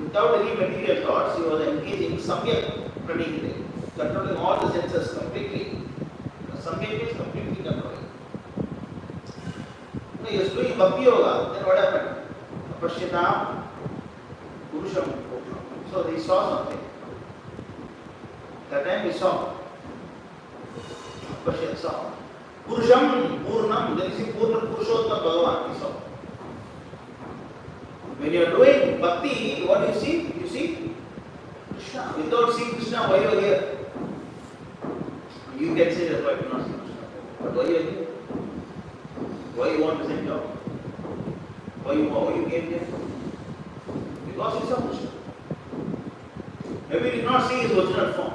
Without any material thoughts, he was engaging Samyak Pranihite, controlling all the senses completely. Samyak means completely controlling. No, he was doing Bhakti Yoga, then what happened? Apashyatam Purusham. So he saw something. That time he saw. Apashyat saw. Purusham, Purnam, then you see Purushottam Bhagavan, he saw. When you are doing bhakti, what do you see? You see Krishna. Without seeing Krishna, why you are here? You can say that why you not see Krishna. But why you are here? Why you want to send job? Why you came here? Because you saw Krishna. Maybe he did not see his original form.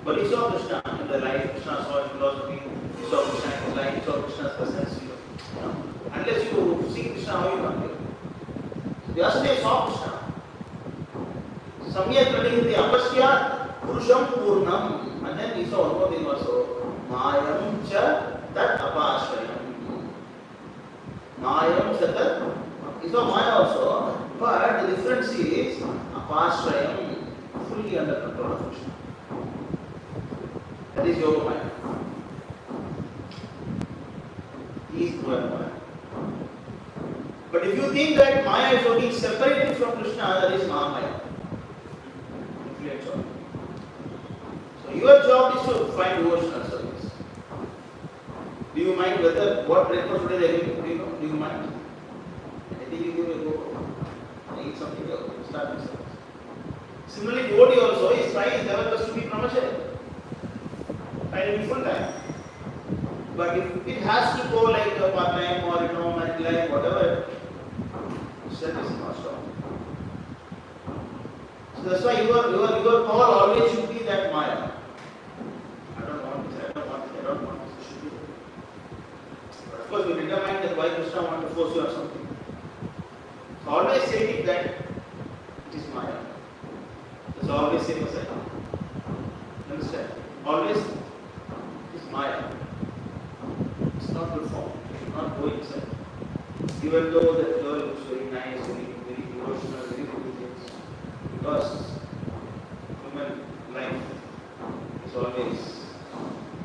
But he saw Krishna in the life, Krishna saw his philosophy, he saw Krishna in his life, he saw Krishna's presence. Unless you see Krishna, how you come here? Vyasadeva saw Krishna. Samyak Pranihite Apasya Purusham Purnam. And then he saw one more thing also. Mayam cha tat apashrayam. Mayam cha tat. He saw Maya also. But the difference is apashrayam, fully under control of Krishna. That is Yoga Maya. He is Yoga Maya. But if you think that Maya is only separated from Krishna, that is Mahamaya. Influence of. So your job is to find devotional service. Do you mind whether what breakfast today they give? Do you mind? I think you give a go. Eat something else. Start with service. Similarly, devotee also is trying his level best to be brahmachari. Try to be full time. But if it has to go like a part time or married life, whatever, service is not strong. So that's why your call always should be that Maya. I don't want this, I don't want this, I don't want this. It should be there. But of course, you determine that why Krishna wants to force you or something. So always say that it is Maya. That's always say aside. Understand? Always it is Maya. It's not good form. It's not going inside. Even though that girl looks very nice, very devotional, very good things, because human life is always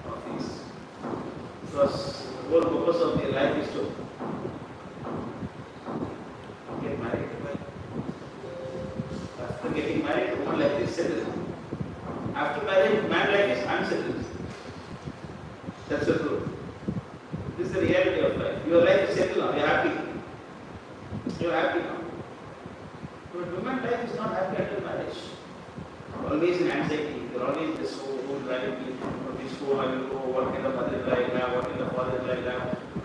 of peace. Because the whole purpose of their life is to get married, getting married, woman life is settled. After marriage, man life is unsettled. That's the truth. This is the reality of life. Your life is settled now. You are happy. You are happy now. But woman life is not happy until marriage. Always in anxiety. You are always this whole life. Which school I will go, what kind of mother will I have, what kind of father will I have,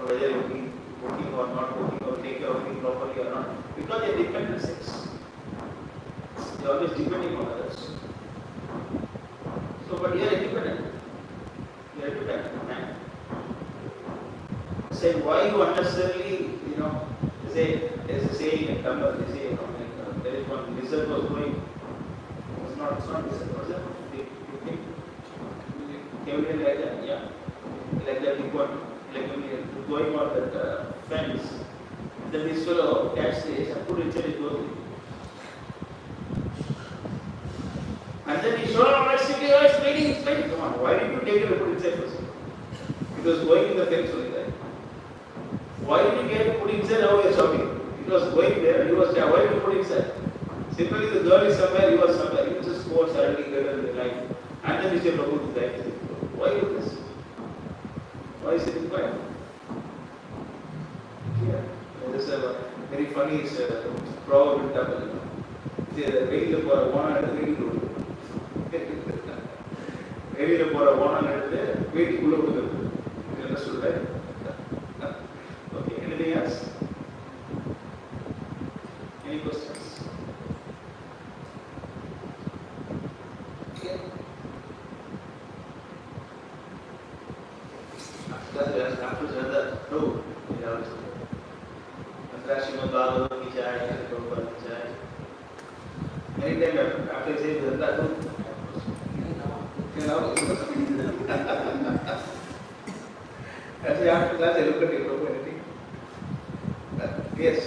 whether you will be working or not working, or take care of me properly or not. Because they depend on sex. They are always depending on others. So, but you are independent. You are independent, man. Say why you unnecessarily, say there's a saying in Tamil, they say, there is one lizard was going, it's not lizard, was it? Everything like that, yeah. Like that, like when you're going on that fence, then this fellow catch this and put inside his clothing. And then he showed up, it's waiting. Come on, why did you take it and put inside first? It was going in the fence only, right? Why did you get it put inside? Now you are shouting. It was going there, you was there. Why did you put inside? Simply the girl is somewhere, you are somewhere. You just go and suddenly get in the life. And then you say, Prabhu, that is it. Why do this? Why is it required? Yeah. There's a very funny proverb in Tamil. Veil for a one and veil road. Veil for a one and veil below the You understood, right? Okay, anything else? Any questions? Yeah. After another, no, anytime after saying that, actually after that I look at it, anything. Yes.